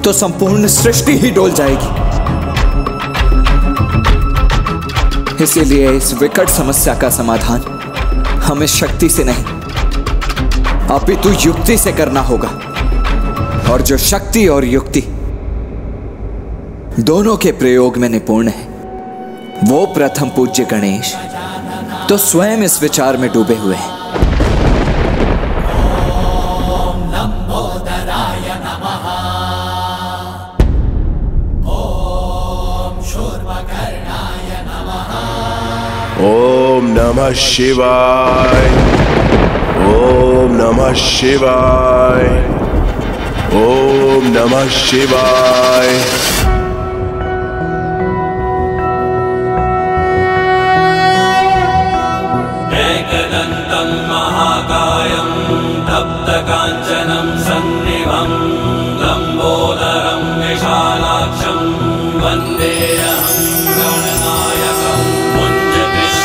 तो संपूर्ण सृष्टि ही डोल जाएगी। इसीलिए इस विकट समस्या का समाधान हमें शक्ति से नहीं अपितु युक्ति से करना होगा, और जो शक्ति और युक्ति दोनों के प्रयोग में निपुण है वो प्रथम पूज्य गणेश तो स्वयं इस विचार में डूबे हुए हैं। ओम नमः शिवाय, ओम नमः शिवाय, ओम नमः शिवाय। एकदन्तं महाकायं तप्तकाञ्चनं सन्निभं लम्बोदरं विशालाक्षं वन्देऽहं गणनायकं मुञ्जकृष्णाजिनहरं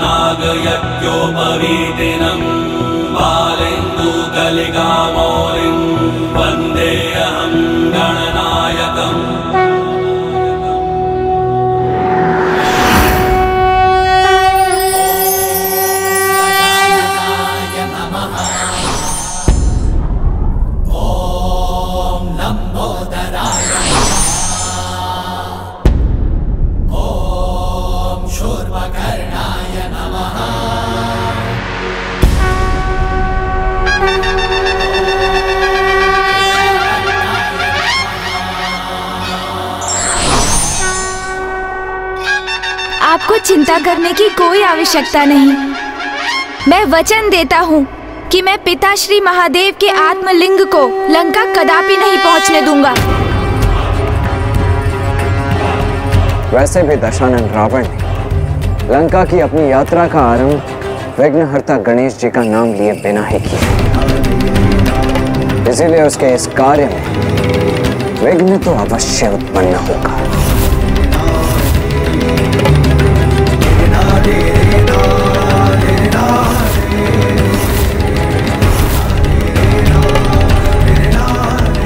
नागयज्ञोपवीतिनं बालेन्दुकलिकामौलिं वन्देऽहं गणनायकम्। आपको चिंता करने की कोई आवश्यकता नहीं। मैं वचन देता हूँ कि मैं पिता श्री महादेव के आत्मलिंग को लंका कदापि नहीं पहुँचने दूंगा। वैसे भी दशानन रावण ने लंका की अपनी यात्रा का आरंभ विघ्नहर्ता गणेश जी का नाम लिए बिना ही किया, इसीलिए उसके इस कार्य में विघ्न तो अवश्य उत्पन्न होगा।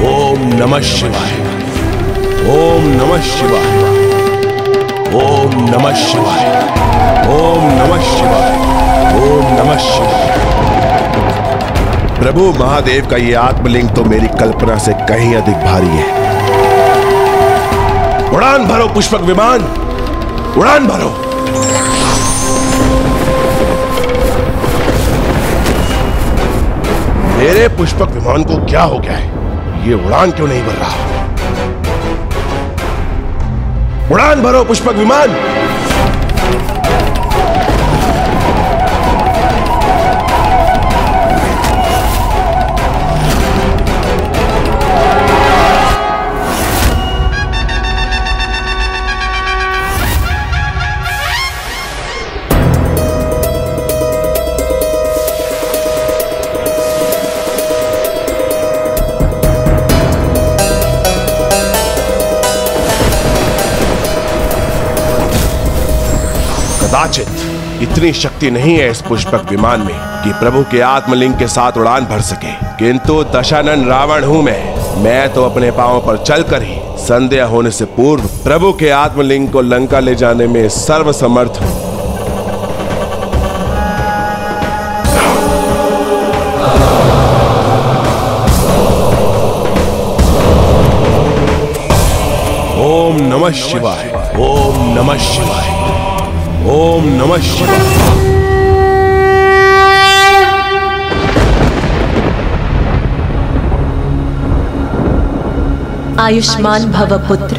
ओम नमः शिवाय, ओम नमः शिवाय, ओम नमः शिवाय, ओम नमः शिवाय, ओम नमः शिवाय। प्रभु महादेव का ये आत्मलिंग तो मेरी कल्पना से कहीं अधिक भारी है। उड़ान भरो पुष्पक विमान, उड़ान भरो। मेरे पुष्पक विमान को क्या हो गया है? ये उड़ान क्यों नहीं भर रहा? उड़ान भरो पुष्पक विमान। कदाचित इतनी शक्ति नहीं है इस पुष्पक विमान में कि प्रभु के आत्मलिंग के साथ उड़ान भर सके, किंतु दशानन रावण हूं मैं तो अपने पांवों पर चलकर ही संध्या होने से पूर्व प्रभु के आत्मलिंग को लंका ले जाने में सर्वसमर्थ हूं। ओम नमः शिवाय, ओम नमः शिवाय, ओम नमः शिवाय। आयुष्मान भव पुत्र।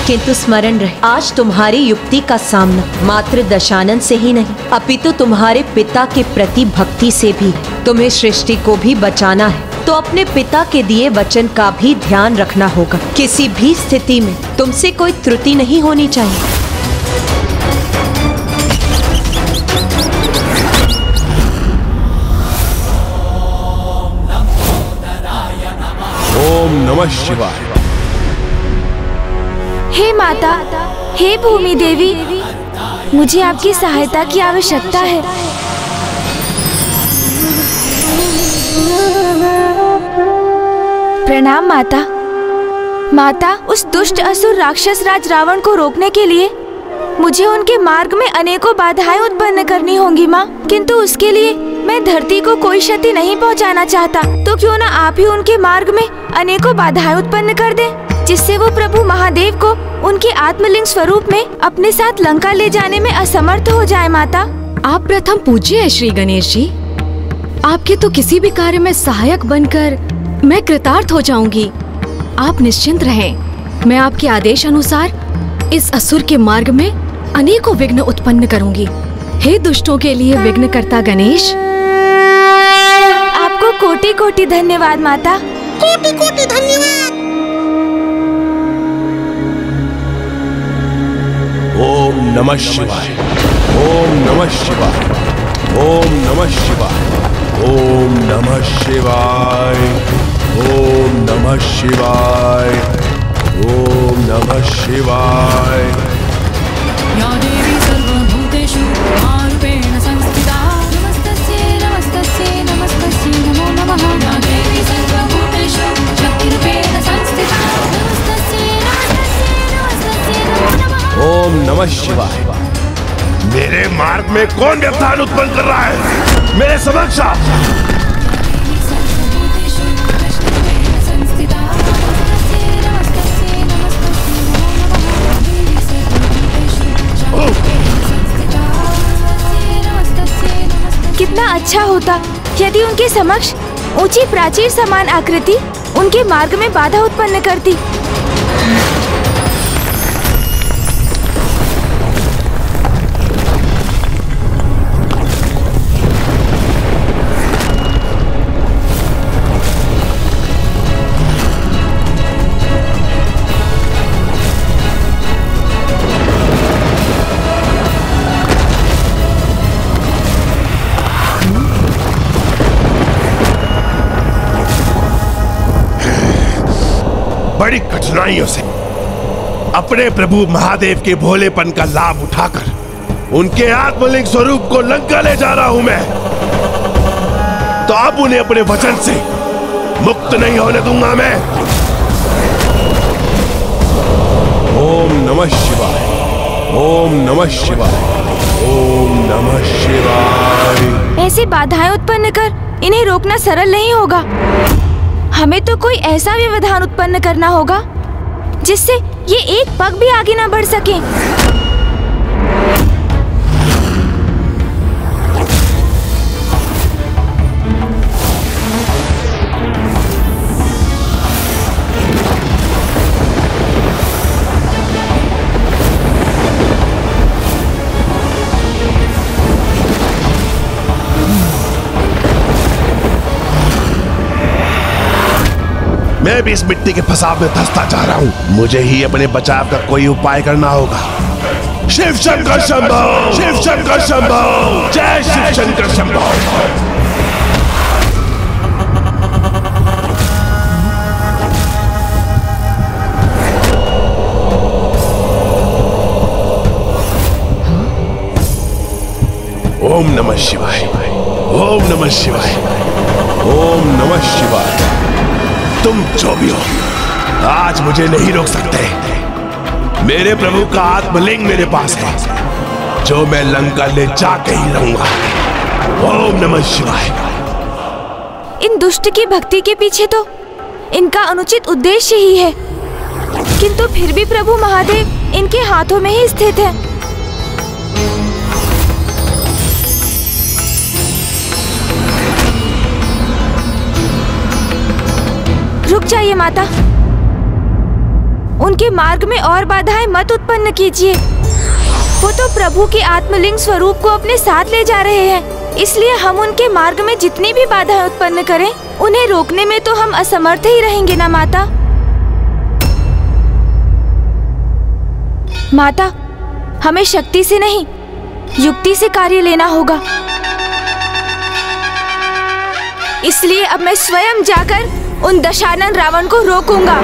किंतु स्मरण रहे, आज तुम्हारी युक्ति का सामना मात्र दशानन से ही नहीं अपितु तुम्हारे पिता के प्रति भक्ति से भी है। तुम्हें सृष्टि को भी बचाना है तो अपने पिता के दिए वचन का भी ध्यान रखना होगा। किसी भी स्थिति में तुमसे कोई त्रुटि नहीं होनी चाहिए। ओम नमः शिवाय। हे माता, हे भूमि देवी, मुझे आपकी सहायता की आवश्यकता है। प्रणाम माता। माता, उस दुष्ट असुर राक्षस राज रावण को रोकने के लिए मुझे उनके मार्ग में अनेकों बाधाएं उत्पन्न करनी होंगी माँ, किंतु उसके लिए मैं धरती को कोई क्षति नहीं पहुंचाना चाहता, तो क्यों ना आप ही उनके मार्ग में अनेकों बाधाएं उत्पन्न कर दें, जिससे वो प्रभु महादेव को उनके आत्मलिंग स्वरूप में अपने साथ लंका ले जाने में असमर्थ हो जाए। माता, आप प्रथम पूज्य है श्री गणेश जी। आपके तो किसी भी कार्य में सहायक बनकर मैं कृतार्थ हो जाऊंगी। आप निश्चिंत रहें, मैं आपके आदेश अनुसार इस असुर के मार्ग में अनेकों विघ्न उत्पन्न करूंगी। हे दुष्टों के लिए विघ्नकर्ता गणेश, आपको कोटि कोटि धन्यवाद माता। कोटि कोटि धन्यवाद। ओम नमः शिवाय, ओम नमः शिवाय, ओम नमः शिवाय, ओम नमः शिवाय, ओम नमः शिवाय, ओम नमः शिवाय। या देवी सर्वभूतेषु मारूपेण संस्थिता, नमस्तस्यै नमस्तस्यै नमस्तस्यै नमो नमः। या देवी सर्वभूतेषु शक्तिरूपेण संस्थिता, नमस्तस्यै नमस्तस्यै नमस्तस्यै नमो नमः। ओम नमः शिवाय। मेरे मार्ग में कौन व्यवधान उत्पन्न कर रहा है? मेरे समक्ष आ। कितना अच्छा होता यदि उनके समक्ष ऊंची प्राचीर समान आकृति उनके मार्ग में बाधा उत्पन्न करती। बड़ी कठिनाइयों से अपने प्रभु महादेव के भोलेपन का लाभ उठाकर उनके आत्मलिंग स्वरूप को लंका ले जा रहा हूं मैं, तो अब उन्हें अपने वचन से मुक्त नहीं होने दूंगा मैं। ओम नमः शिवाय, ओम नमः शिवाय, ओम नमः शिवाय। ऐसी बाधाएं उत्पन्न कर इन्हें रोकना सरल नहीं होगा। हमें तो कोई ऐसा व्यवधान उत्पन्न करना होगा जिससे ये एक पग भी आगे ना बढ़ सके। मैं भी इस मिट्टी के फसाव में धंसता जा रहा हूं। मुझे ही अपने बचाव का कोई उपाय करना होगा। शिव शंकर शंभो, शिव शंकर शंभो, जय शिव शंकर शंभो। ओम नमः शिवाय, ओम नमः शिवाय, ओम नमः शिवाय। तुम जो भी हो, आज मुझे नहीं रोक सकते। मेरे प्रभु का आत्मलिंग मेरे पास है, जो मैं लंका ले जाके ही रहूंगा। ओम नमः शिवाय। इन दुष्ट की भक्ति के पीछे तो इनका अनुचित उद्देश्य ही है, किंतु फिर भी प्रभु महादेव इनके हाथों में ही स्थित है। रुक जाइए माता, उनके मार्ग में और बाधाएं मत उत्पन्न कीजिए। वो तो प्रभु के आत्मलिंग स्वरूप को अपने साथ ले जा रहे हैं, इसलिए हम उनके मार्ग में जितनी भी बाधाएं उत्पन्न करें, उन्हें रोकने में तो हम असमर्थ ही रहेंगे ना माता। माता, हमें शक्ति से नहीं, युक्ति से कार्य लेना होगा। इसलिए अब मैं स्वयं जाकर उन दशानन रावण को रोकूंगा।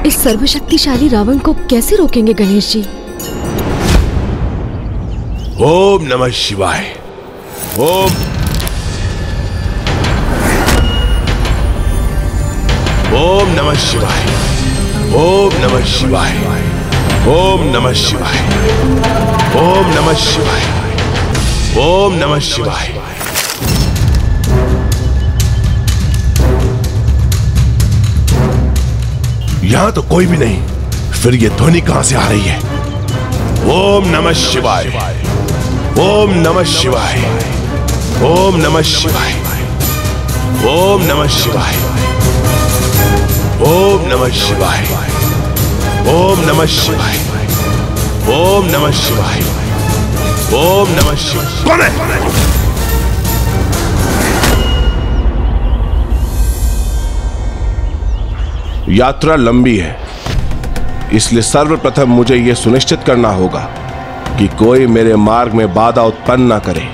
इस सर्वशक्तिशाली रावण को कैसे रोकेंगे गणेश जी? ओम नमः शिवाय। नमः शिवाय, ओम नमः शिवाय, ओम नमः शिवाय, ओम नमः शिवाय, ओम नमः शिवाय। यहां तो कोई भी नहीं, फिर ये ध्वनि कहां से आ रही है? ओम नमः शिवाय, ओम नमः शिवाय, ओम नमः शिवाय, ओम नमः शिवाय, ओम नमः शिवाय, ओम नमः शिवाय, ओम नमः शिवाय, ओम नमः शिवाय। कौन है? यात्रा लंबी है, इसलिए सर्वप्रथम मुझे यह सुनिश्चित करना होगा कि कोई मेरे मार्ग में बाधा उत्पन्न ना करे।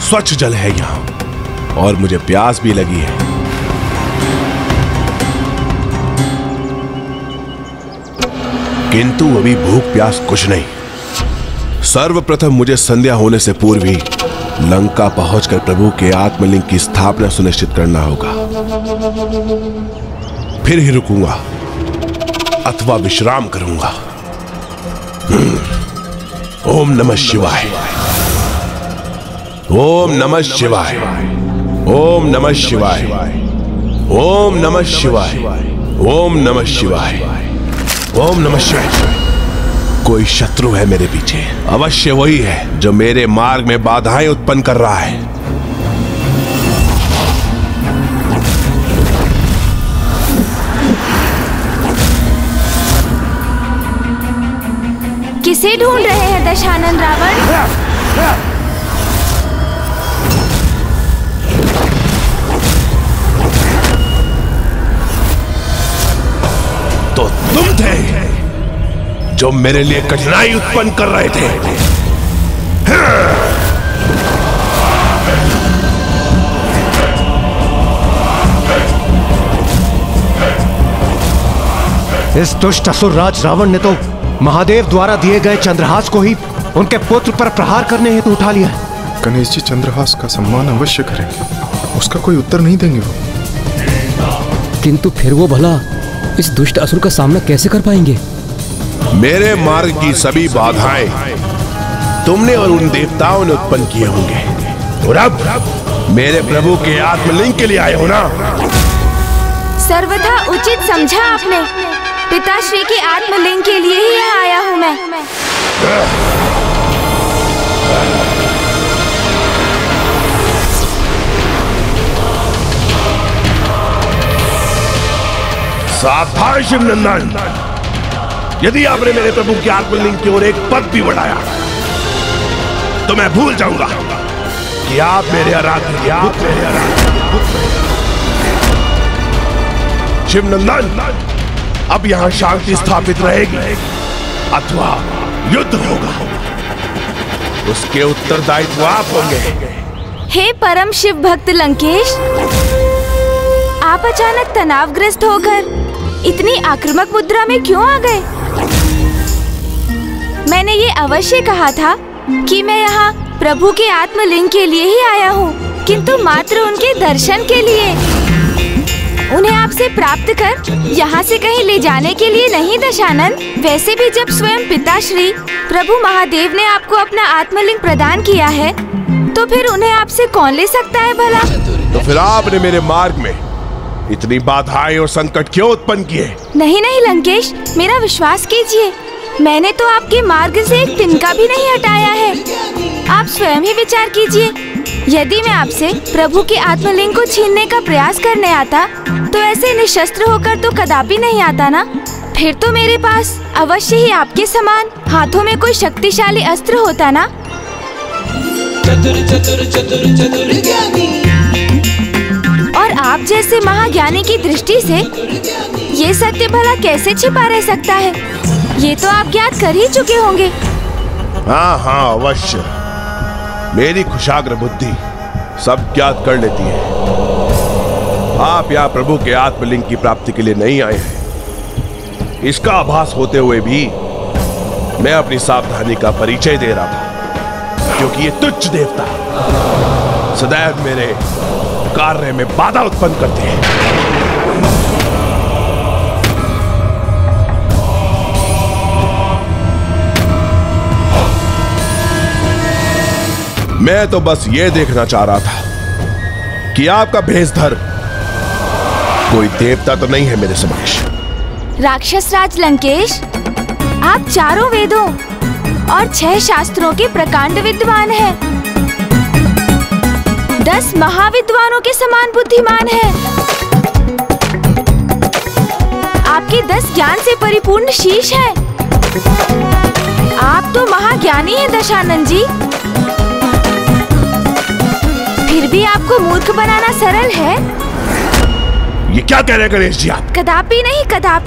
स्वच्छ जल है यहां और मुझे प्यास भी लगी है। किंतु अभी भूख प्यास कुछ नहीं। सर्वप्रथम मुझे संध्या होने से पूर्व ही लंका पहुंचकर प्रभु के आत्मलिंग की स्थापना सुनिश्चित करना होगा। फिर ही रुकूंगा अथवा विश्राम करूंगा। ओम नमः शिवाय, ओम नमः शिवाय, ओम नमः शिवाय, ओम नमः शिवाय, ओम नमः शिवाय, ओम नमः शिवाय। कोई शत्रु है मेरे पीछे, अवश्य वही है जो मेरे मार्ग में बाधाएं उत्पन्न कर रहा है। किसे ढूंढ रहे हैं दशानन रावण? तो तुम थे जो मेरे लिए कठिनाई उत्पन्न कर रहे थे। इस दुष्ट असुरराज रावण ने तो महादेव द्वारा दिए गए चंद्रहास को ही उनके पुत्र पर प्रहार करने हेतु उठा लिया है। गणेश जी चंद्रहास का सम्मान अवश्य करेंगे, उसका कोई उत्तर नहीं देंगे वो। किंतु फिर वो भला इस दुष्ट असुर का सामना कैसे कर पाएंगे? मेरे मार्ग की सभी बाधाएं तुमने और उन देवताओं ने उत्पन्न किए होंगे, और अब मेरे प्रभु के आत्मलिंग के लिए आए हो ना? सर्वथा उचित समझा आपने। पिताश्री के आत्मलिंग के लिए ही यहाँ आया हूँ मैं। सावधान शिवनंदन, यदि आपने मेरे प्रभु के आत्मलिंग की ओर एक पद भी बढ़ाया तो मैं भूल जाऊंगा कि आप मेरे आराध्य शिवनंदन। अब यहां शांति स्थापित रहेगी अथवा युद्ध होगा, उसके उत्तरदायित्व आप होंगे। हे परम शिव भक्त लंकेश, आप अचानक तनावग्रस्त होकर इतनी आक्रामक मुद्रा में क्यों आ गए? मैंने ये अवश्य कहा था कि मैं यहाँ प्रभु के आत्मलिंग के लिए ही आया हूँ, किंतु मात्र उनके दर्शन के लिए। उन्हें आपसे प्राप्त कर यहाँ से कहीं ले जाने के लिए नहीं दशानन। वैसे भी जब स्वयं पिताश्री प्रभु महादेव ने आपको अपना आत्मलिंग प्रदान किया है, तो फिर उन्हें आपसे कौन ले सकता है भला? तो फिर आपने मेरे मार्ग में इतनी बाधाएं और संकट क्यों उत्पन्न किए? नहीं नहीं लंकेश, मेरा विश्वास कीजिए, मैंने तो आपके मार्ग से एक तिनका भी नहीं हटाया है। आप स्वयं ही विचार कीजिए, यदि मैं आपसे प्रभु के आत्मलिंग को छीनने का प्रयास करने आता तो ऐसे निशस्त्र होकर तो कदापि नहीं आता ना। फिर तो मेरे पास अवश्य ही आपके समान हाथों में कोई शक्तिशाली अस्त्र होता ना। चतुर चतुर चतुर चतुर ज्ञानी, और आप जैसे महाज्ञानी की दृष्टि से ये सत्य भला कैसे छिपा रह सकता है? ये तो आप ज्ञात कर ही चुके होंगे। हाँ हाँ अवश्य, मेरी कुशाग्र बुद्धि सब ज्ञात कर लेती है। आप यहाँ प्रभु के आत्मलिंग की प्राप्ति के लिए नहीं आए हैं, इसका आभास होते हुए भी मैं अपनी सावधानी का परिचय दे रहा था, क्योंकि ये तुच्छ देवता सदैव मेरे कार्य में बाधा उत्पन्न करते हैं। मैं तो बस ये देखना चाह रहा था कि आपका भेषधर कोई देवता तो नहीं है मेरे समक्ष। राक्षस राज लंकेश, आप चारों वेदों और 6 शास्त्रों के प्रकांड विद्वान हैं। 10 महाविद्वानों के समान बुद्धिमान हैं। आपके 10 ज्ञान से परिपूर्ण शीश है। आप तो महाज्ञानी हैं दशानन जी। फिर भी आपको मूर्ख बनाना सरल है। ये क्या कह रहे हैं गणेश जी आप? कदापि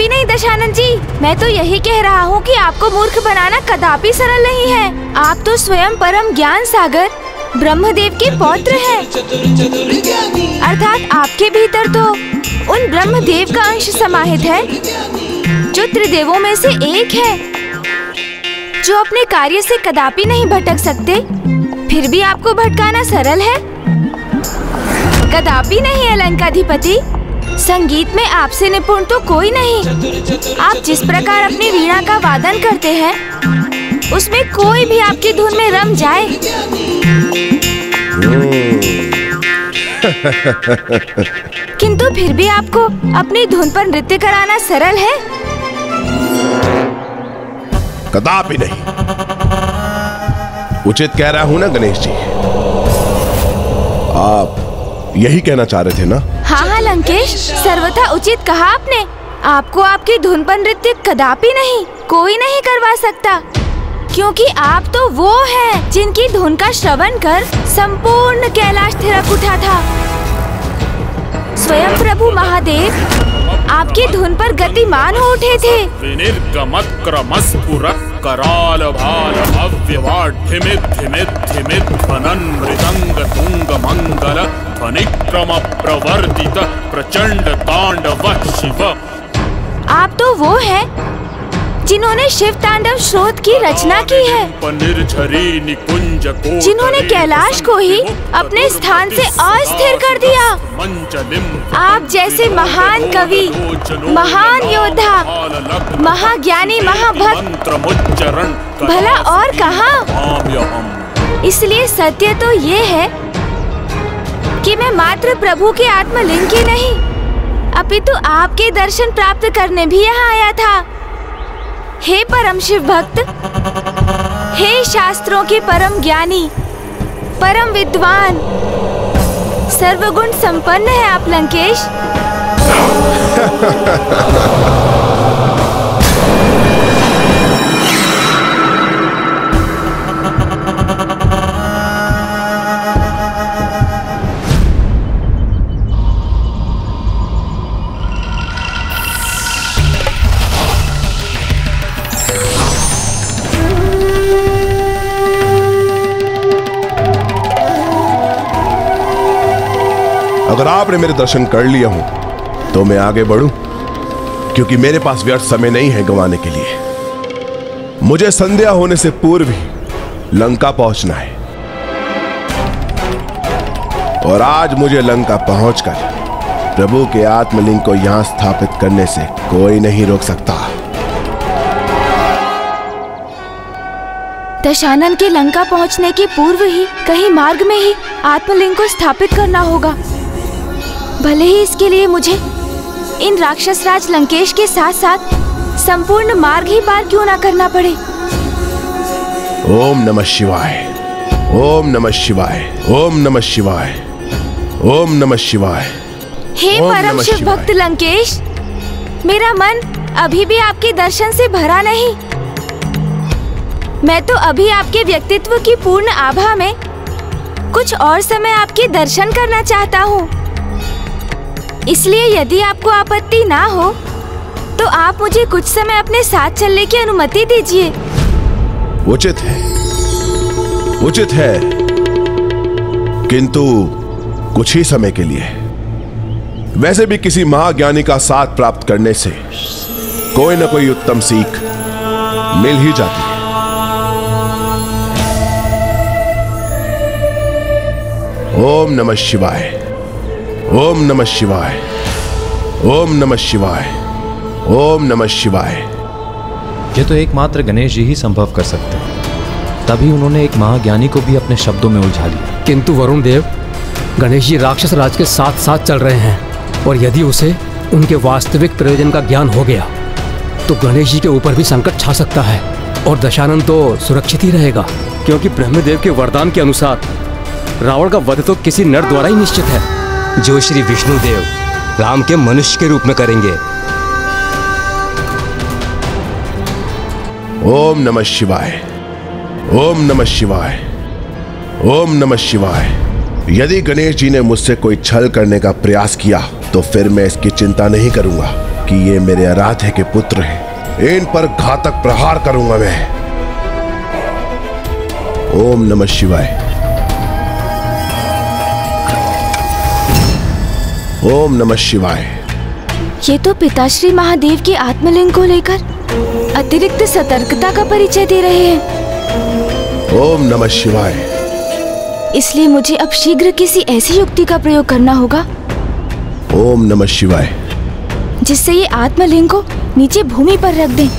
नहीं दशानन जी। मैं तो यही कह रहा हूँ कि आपको मूर्ख बनाना कदापि सरल नहीं है। आप तो स्वयं परम ज्ञान सागर ब्रह्मदेव के पौत्र हैं। अर्थात आपके भीतर तो उन ब्रह्मदेव का अंश समाहित है जो त्रिदेवों में से एक है, जो अपने कार्य से कदापि नहीं भटक सकते। फिर भी आपको भटकाना सरल है। कदापि नहीं है लंकाधिपति। संगीत में आपसे निपुण तो कोई नहीं। आप जिस प्रकार अपनी वीणा का वादन करते हैं, उसमें कोई भी आपकी धुन में रम जाए। किंतु फिर भी आपको अपनी धुन पर नृत्य कराना सरल है। कदापि नहीं। उचित कह रहा हूँ ना गणेश जी? आप यही कहना चाह रहे थे ना? हाँ लंकेश, सर्वथा उचित कहा आपने। आपको आपकी धुन पर नृत्य कदापि नहीं, कोई नहीं करवा सकता, क्योंकि आप तो वो हैं जिनकी धुन का श्रवण कर संपूर्ण कैलाश थिरक उठा था। स्वयं प्रभु महादेव आपकी धुन पर गतिमान हो उठे थे। विनिर्गमत क्रमस्फुरत् कराल भाल भव्यवाढ्यमित धिमित धिमित ध्वनन् मृदंग तुंग मंगल ध्वनिक्रम प्रवर्तित प्रचंड तांडव शिव। आप तो वो हैं जिन्होंने शिव तांडव स्रोत की रचना की है, जिन्होंने कैलाश को ही अपने स्थान से अस्थिर कर दिया। आप जैसे महान कवि, महान योद्धा, महाज्ञानी, महाभक्त भला और कहाँ। इसलिए सत्य तो ये है कि मैं मात्र प्रभु के आत्मलिंग ही नहीं, अपितु आपके दर्शन प्राप्त करने भी यहाँ आया था। हे परम शिव भक्त, हे शास्त्रों के परम ज्ञानी, परम विद्वान, सर्वगुण संपन्न है आप लंकेश। अगर आपने मेरे दर्शन कर लिया हूं तो मैं आगे बढ़ूं, क्योंकि मेरे पास व्यर्थ समय नहीं है गंवाने के लिए। मुझे संध्या होने से पूर्व ही लंका पहुंचना है, और आज मुझे लंका पहुंचकर प्रभु के आत्मलिंग को यहां स्थापित करने से कोई नहीं रोक सकता। दशानन के लंका पहुंचने के पूर्व ही कहीं मार्ग में ही आत्मलिंग को स्थापित करना होगा। भले ही इसके लिए मुझे इन राक्षस राज लंकेश के साथ साथ संपूर्ण मार्ग ही पार क्यों ना करना पड़े। ओम नमः शिवाय, ओम नमः शिवाय, ओम नमः शिवाय, ओम नमः शिवाय। हे परम शिव भक्त लंकेश, मेरा मन अभी भी आपके दर्शन से भरा नहीं। मैं तो अभी आपके व्यक्तित्व की पूर्ण आभा में कुछ और समय आपके दर्शन करना चाहता हूँ। इसलिए यदि आपको आपत्ति ना हो तो आप मुझे कुछ समय अपने साथ चलने की अनुमति दीजिए। उचित है, उचित है, किंतु कुछ ही समय के लिए। वैसे भी किसी महाज्ञानी का साथ प्राप्त करने से कोई न कोई उत्तम सीख मिल ही जाती है। ओम नमः शिवाय, ओम नमः शिवाय, ओम नमः शिवाय, ओम नमः शिवाय। ये तो एकमात्र गणेश जी ही संभव कर सकते हैं। तभी उन्होंने एक महाज्ञानी को भी अपने शब्दों में उलझा लिया। किंतु वरुण देव, गणेश जी राक्षस राज के साथ साथ चल रहे हैं और यदि उसे उनके वास्तविक प्रयोजन का ज्ञान हो गया तो गणेश जी के ऊपर भी संकट छा सकता है और दशानन तो सुरक्षित ही रहेगा, क्योंकि ब्रह्मदेव के वरदान के अनुसार रावण का वध तो किसी नर द्वारा ही निश्चित है, जो श्री विष्णुदेव राम के मनुष्य के रूप में करेंगे। ओम नमः शिवाय, ओम नमः शिवाय, ओम नमः शिवाय। यदि गणेश जी ने मुझसे कोई छल करने का प्रयास किया तो फिर मैं इसकी चिंता नहीं करूंगा कि ये मेरे आराध्य के पुत्र हैं। इन पर घातक प्रहार करूंगा मैं। ओम नमः शिवाय, ओम नमः शिवाय। ये तो पिताश्री महादेव के आत्मलिंग को लेकर अतिरिक्त सतर्कता का परिचय दे रहे हैं। ओम नमः शिवाय। इसलिए मुझे अब शीघ्र किसी ऐसी युक्ति का प्रयोग करना होगा ओम नमः शिवाय, जिससे ये आत्मलिंग को नीचे भूमि पर रख दें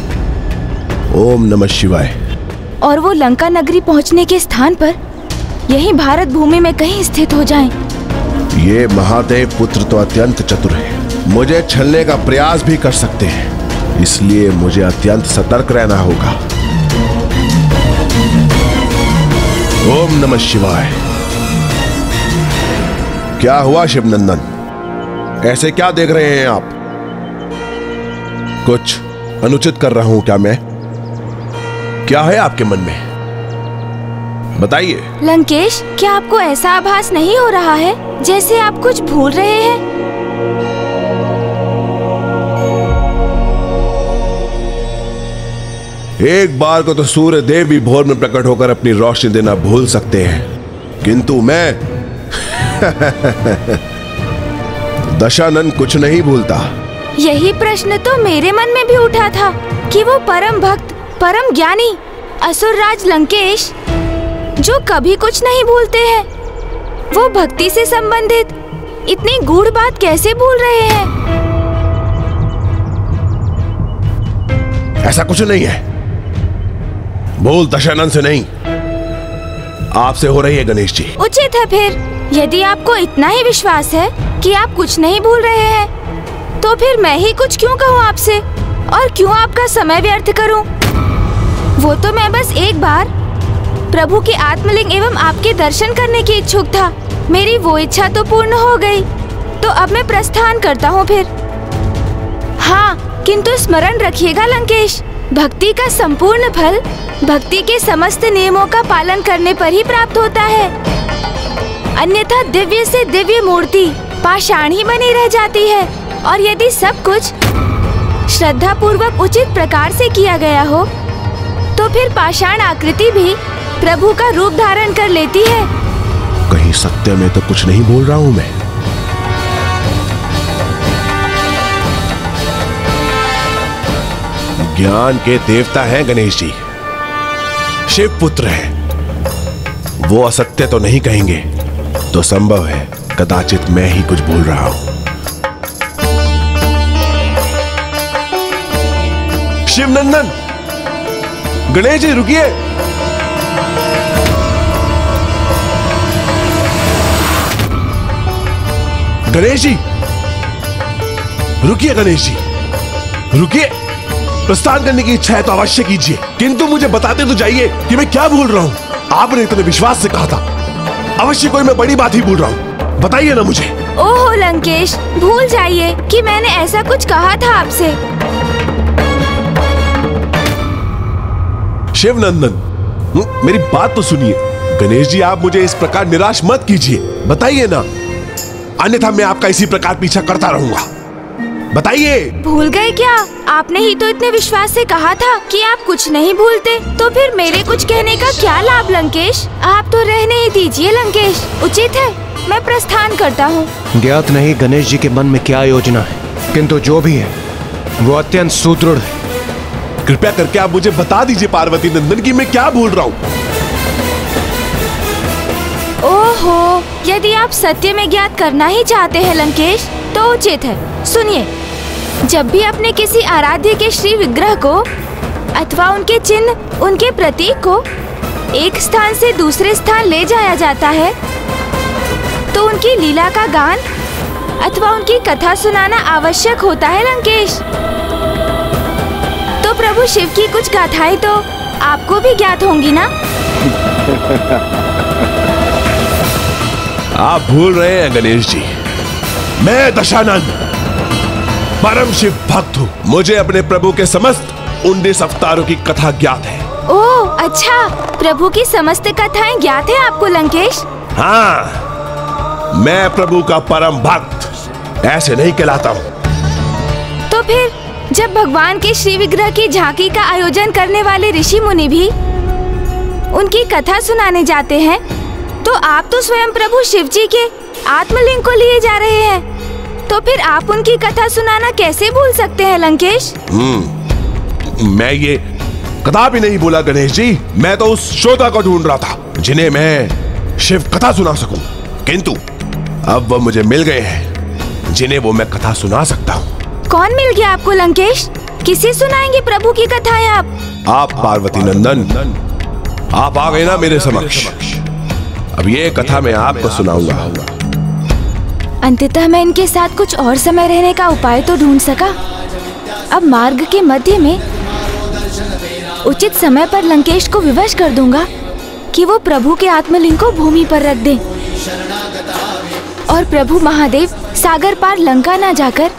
ओम नमः शिवाय। और वो लंका नगरी पहुंचने के स्थान पर यही भारत भूमि में कहीं स्थित हो जाएं। ये महादेव पुत्र तो अत्यंत चतुर है, मुझे छलने का प्रयास भी कर सकते हैं, इसलिए मुझे अत्यंत सतर्क रहना होगा। ओम नमः शिवाय। क्या हुआ शिवनंदन, ऐसे क्या देख रहे हैं आप? कुछ अनुचित कर रहा हूं क्या मैं? क्या है आपके मन में, बताइए। लंकेश, क्या आपको ऐसा आभास नहीं हो रहा है जैसे आप कुछ भूल रहे हैं? एक बार को तो सूर्य देव भी भोर में प्रकट होकर अपनी रोशनी देना भूल सकते हैं, किंतु मैं दशानन कुछ नहीं भूलता। यही प्रश्न तो मेरे मन में भी उठा था कि वो परम भक्त, परम ज्ञानी असुरराज लंकेश, जो कभी कुछ नहीं भूलते हैं, वो भक्ति से संबंधित इतनी गूढ़ बात कैसे भूल रहे हैं? ऐसा कुछ नहीं है, भूल दशानन से नहीं, आपसे हो रही है गणेश जी। उचित है फिर, यदि आपको इतना ही विश्वास है कि आप कुछ नहीं भूल रहे हैं, तो फिर मैं ही कुछ क्यों कहूँ आपसे और क्यों आपका समय व्यर्थ करूं? वो तो मैं बस एक बार प्रभु के आत्मलिंग एवं आपके दर्शन करने की इच्छुक था। मेरी वो इच्छा तो पूर्ण हो गई, तो अब मैं प्रस्थान करता हूँ फिर। हाँ, किंतु स्मरण रखिएगा लंकेश, भक्ति का संपूर्ण फल भक्ति के समस्त नियमों का पालन करने पर ही प्राप्त होता है, अन्यथा दिव्य से दिव्य मूर्ति पाषाण ही बनी रह जाती है। और यदि सब कुछ श्रद्धा पूर्वक उचित प्रकार से किया गया हो, तो फिर पाषाण आकृति भी प्रभु का रूप धारण कर लेती है। कहीं सत्य में तो कुछ नहीं बोल रहा हूं मैं। ज्ञान के देवता हैं गणेश जी, शिव पुत्र हैं, वो असत्य तो नहीं कहेंगे, तो संभव है कदाचित मैं ही कुछ बोल रहा हूं। शिवनंदन, गणेश जी रुकिए। गणेश जी रुकिए, गणेश जी रुकिए। प्रस्थान करने की इच्छा है तो अवश्य कीजिए, किंतु मुझे बताते तो जाइए कि मैं क्या भूल रहा हूं। आपने इतने विश्वास से कहा था, अवश्य कोई मैं बड़ी बात ही भूल रहा हूं, बताइए ना मुझे। ओहो लंकेश, भूल जाइए कि मैंने ऐसा कुछ कहा था आपसे। शिवनंदन, मेरी बात तो सुनिए। गणेश जी, आप मुझे इस प्रकार निराश मत कीजिए, बताइए ना, अन्यथा मैं आपका इसी प्रकार पीछा करता रहूंगा। बताइए। भूल गए क्या? आपने ही तो इतने विश्वास से कहा था कि आप कुछ नहीं भूलते, तो फिर मेरे कुछ कहने का क्या लाभ लंकेश? आप तो रहने ही दीजिए लंकेश, उचित है मैं प्रस्थान करता हूँ। ज्ञात नहीं गणेश जी के मन में क्या योजना है, किंतु जो भी है वो अत्यंत सुदृढ़ है। कृपया करके आप मुझे बता दीजिए पार्वती नंदन कि मैं क्या भूल रहा हूँ। ओह, ओहो, यदि आप सत्य में ज्ञात करना ही चाहते हैं लंकेश, तो उचित है। सुनिए, जब भी अपने किसी आराध्य के श्री विग्रह को अथवा उनके चिन्ह, उनके प्रतीक को एक स्थान से दूसरे स्थान ले जाया जाता है, तो उनकी लीला का गान अथवा उनकी कथा सुनाना आवश्यक होता है लंकेश। तो प्रभु शिव की कुछ गाथाएं तो आपको भी ज्ञात होंगी ना? आप भूल रहे हैं गणेश जी, मैं दशानन परम शिव भक्त हूँ। मुझे अपने प्रभु के समस्त 19 अवतारों की कथा ज्ञात है। ओह अच्छा, प्रभु की समस्त कथाएं ज्ञात है आपको लंकेश? हाँ, मैं प्रभु का परम भक्त ऐसे नहीं कहलाता हूँ। तो फिर जब भगवान के श्री विग्रह की झांकी का आयोजन करने वाले ऋषि मुनि भी उनकी कथा सुनाने जाते हैं, तो आप तो स्वयं प्रभु शिव जी के आत्मलिंग को लिए जा रहे हैं, तो फिर आप उनकी कथा सुनाना कैसे भूल सकते हैं लंकेश? मैं ये कदापि नहीं बोला गणेश जी। मैं तो उस श्रोता को ढूंढ रहा था जिन्हें मैं शिव कथा सुना सकूं, किंतु अब वो मुझे मिल गए हैं जिन्हें वो मैं कथा सुना सकता हूँ। कौन मिल गया आपको लंकेश? किसे सुनाएंगे प्रभु की कथाएं आप? पार्वती नंदन, आप आ गए ना मेरे समक्ष। अब ये कथा मैं आपको सुनाऊंगा। अंततः मैं इनके साथ कुछ और समय रहने का उपाय तो ढूंढ सका। अब मार्ग के मध्य में उचित समय पर लंकेश को विवश कर दूंगा कि वो प्रभु के आत्मलिंग को भूमि पर रख दे और प्रभु महादेव सागर पार लंका ना जाकर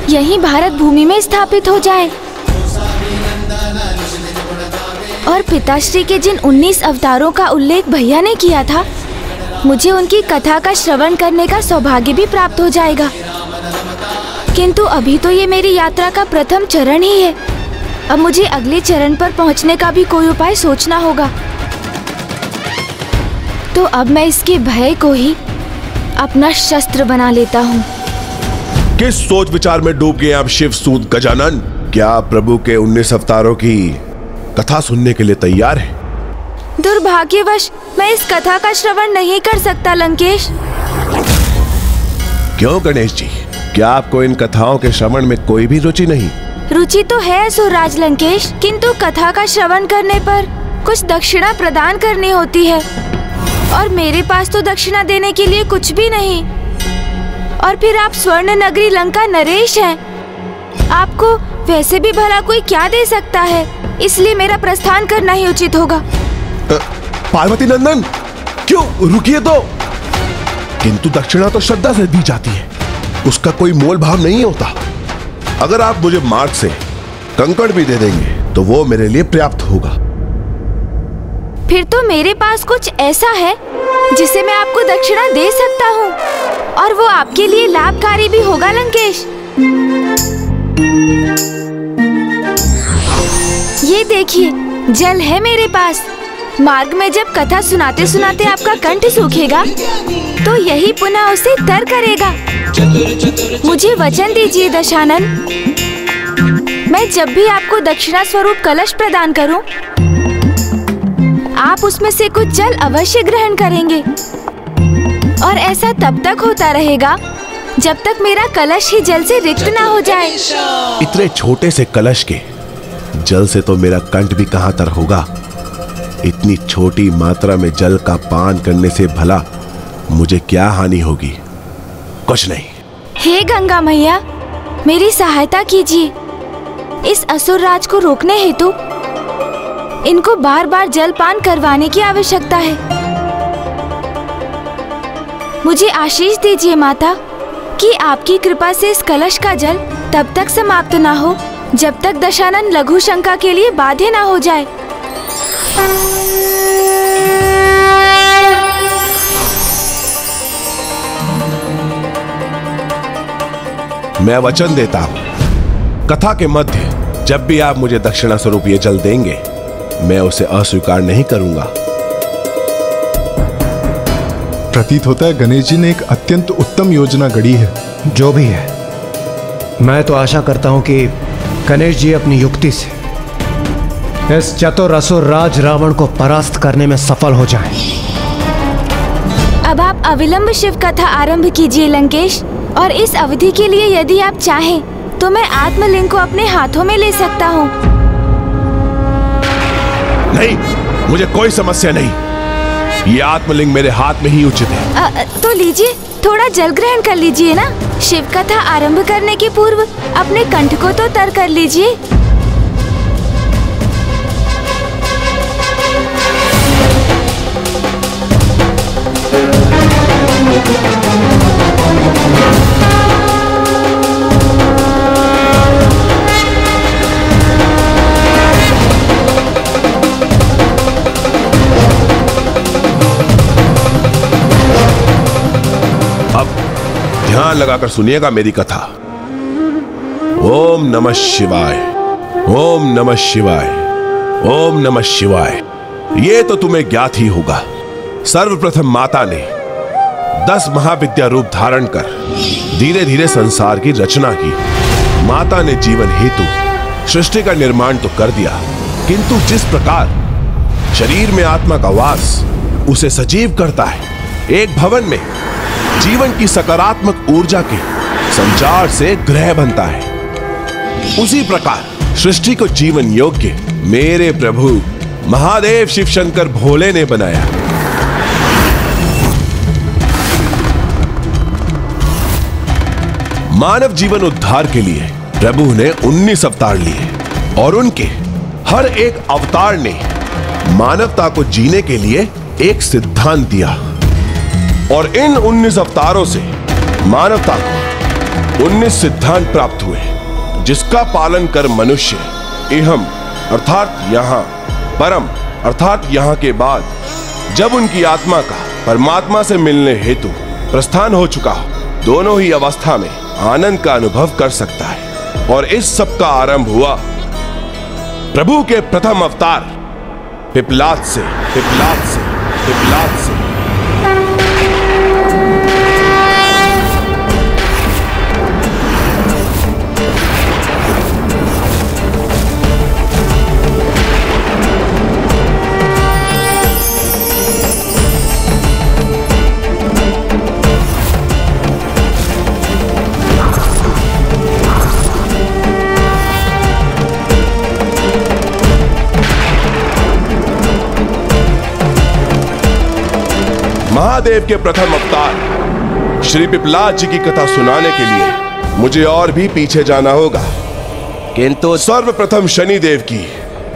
यहीं भारत भूमि में स्थापित हो जाए। और पिताश्री के जिन 19 अवतारों का उल्लेख भैया ने किया था, मुझे उनकी कथा का श्रवण करने का सौभाग्य भी प्राप्त हो जाएगा। किंतु अभी तो ये मेरी यात्रा का प्रथम चरण ही है। अब मुझे अगले चरण पर पहुंचने का भी कोई उपाय सोचना होगा। तो अब मैं इसके भय को ही अपना शस्त्र बना लेता हूँ। किस सोच विचार में डूब गए आप शिव सूत गजानन? क्या आप प्रभु के 19 अवतारों की कथा सुनने के लिए तैयार हैं? दुर्भाग्यवश मैं इस कथा का श्रवण नहीं कर सकता लंकेश। क्यों गणेश जी, क्या आपको इन कथाओं के श्रवण में कोई भी रुचि नहीं? रुचि तो है असुरराज लंकेश, किंतु कथा का श्रवण करने पर कुछ दक्षिणा प्रदान करनी होती है और मेरे पास तो दक्षिणा देने के लिए कुछ भी नहीं। और फिर आप स्वर्ण नगरी लंका नरेश हैं, आपको वैसे भी भला कोई क्या दे सकता है, इसलिए मेरा प्रस्थान करना ही उचित होगा। पार्वती नंदन, क्यों रुकिए तो। किंतु दक्षिणा तो श्रद्धा से दी जाती है, उसका कोई मोल भाव नहीं होता। अगर आप मुझे मार्ग से कंकड़ भी दे देंगे तो वो मेरे लिए पर्याप्त होगा। फिर तो मेरे पास कुछ ऐसा है जिसे मैं आपको दक्षिणा दे सकता हूँ और वो आपके लिए लाभकारी भी होगा लंकेश। ये देखिए, जल है मेरे पास। मार्ग में जब कथा सुनाते सुनाते आपका कंठ सूखेगा तो यही पुनः उसे तर करेगा। मुझे वचन दीजिए दशानन, मैं जब भी आपको दक्षिणा स्वरूप कलश प्रदान करूं, आप उसमें से कुछ जल अवश्य ग्रहण करेंगे। और ऐसा तब तक होता रहेगा जब तक मेरा कलश ही जल से रिक्त ना हो जाए। इतने छोटे से कलश के जल से तो मेरा कंठ भी कहां तर होगा। इतनी छोटी मात्रा में जल का पान करने से भला मुझे क्या हानि होगी? कुछ नहीं। हे गंगा मैया, मेरी सहायता कीजिए। इस असुरराज को रोकने हेतु इनको बार बार जल पान करवाने की आवश्यकता है। मुझे आशीष दीजिए माता कि आपकी कृपा से इस कलश का जल तब तक समाप्त ना हो जब तक दशानन लघु शंका के लिए बाध्य ना हो जाए। मैं वचन देता हूं, कथा के मध्य जब भी आप मुझे दक्षिणा स्वरूप ये जल देंगे, मैं उसे अस्वीकार नहीं करूंगा। प्रतीत होता है गणेश जी ने एक अत्यंत उत्तम योजना गढ़ी है। जो भी है, मैं तो आशा करता हूं कि गणेश जी अपनी युक्ति से इस चतुर असुर राज रावण को परास्त करने में सफल हो जाएं। अब आप अविलंब शिव कथा आरंभ कीजिए लंकेश। और इस अवधि के लिए यदि आप चाहें तो मैं आत्मलिंग को अपने हाथों में ले सकता हूँ। नहीं, मुझे कोई समस्या नहीं। ये आत्मलिंग मेरे हाथ में ही उचित है। तो लीजिए, थोड़ा जल ग्रहण कर लीजिए ना। शिव कथा आरंभ करने के पूर्व अपने कंठ को तो तर कर लीजिए। ध्यान लगाकर सुनिएगा मेरी कथा। ओम नमः शिवाय, ओम नमः शिवाय, ओम नमः शिवाय। ये तो तुम्हें ज्ञात ही होगा। सर्वप्रथम माता ने 10 महाविद्या रूप धारण कर धीरे धीरे संसार की रचना की। माता ने जीवन हेतु सृष्टि का निर्माण तो कर दिया, किंतु जिस प्रकार शरीर में आत्मा का वास उसे सजीव करता है, एक भवन में जीवन की सकारात्मक ऊर्जा के संचार से ग्रह बनता है, उसी प्रकार सृष्टि को जीवन योग्य मेरे प्रभु महादेव शिव शंकर भोले ने बनाया। मानव जीवन उद्धार के लिए प्रभु ने 19 अवतार लिए और उनके हर एक अवतार ने मानवता को जीने के लिए एक सिद्धांत दिया। और इन 19 अवतारों से मानवता को 19 सिद्धांत प्राप्त हुए, जिसका पालन कर मनुष्य इहम अर्थात यहाँ, परम अर्थात यहाँ के बाद, जब उनकी आत्मा का परमात्मा से मिलने हेतु प्रस्थान हो चुका हो, दोनों ही अवस्था में आनंद का अनुभव कर सकता है। और इस सब का आरंभ हुआ प्रभु के प्रथम अवतार पिपलाद से, पिपलाद से, पिपलाद से। महादेव के प्रथम अवतार श्री पिपलाद जी की कथा सुनाने के लिए मुझे और भी पीछे जाना होगा, किंतु सर्वप्रथम शनिदेव की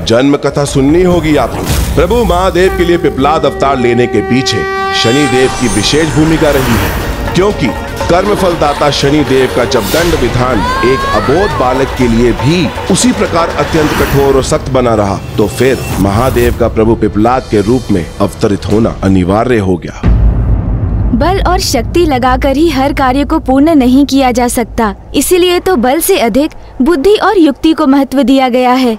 जन्म कथा सुननी होगी आपको। प्रभु महादेव के लिए पिपलाद अवतार लेने के पीछे शनिदेव की विशेष भूमिका रही है, क्योंकि कर्मफल दाता शनिदेव का जब दंड विधान एक अबोध बालक के लिए भी उसी प्रकार अत्यंत कठोर और सख्त बना रहा, तो फिर महादेव का प्रभु पिपलाद के रूप में अवतरित होना अनिवार्य हो गया। बल और शक्ति लगाकर ही हर कार्य को पूर्ण नहीं किया जा सकता, इसीलिए तो बल से अधिक बुद्धि और युक्ति को महत्व दिया गया है।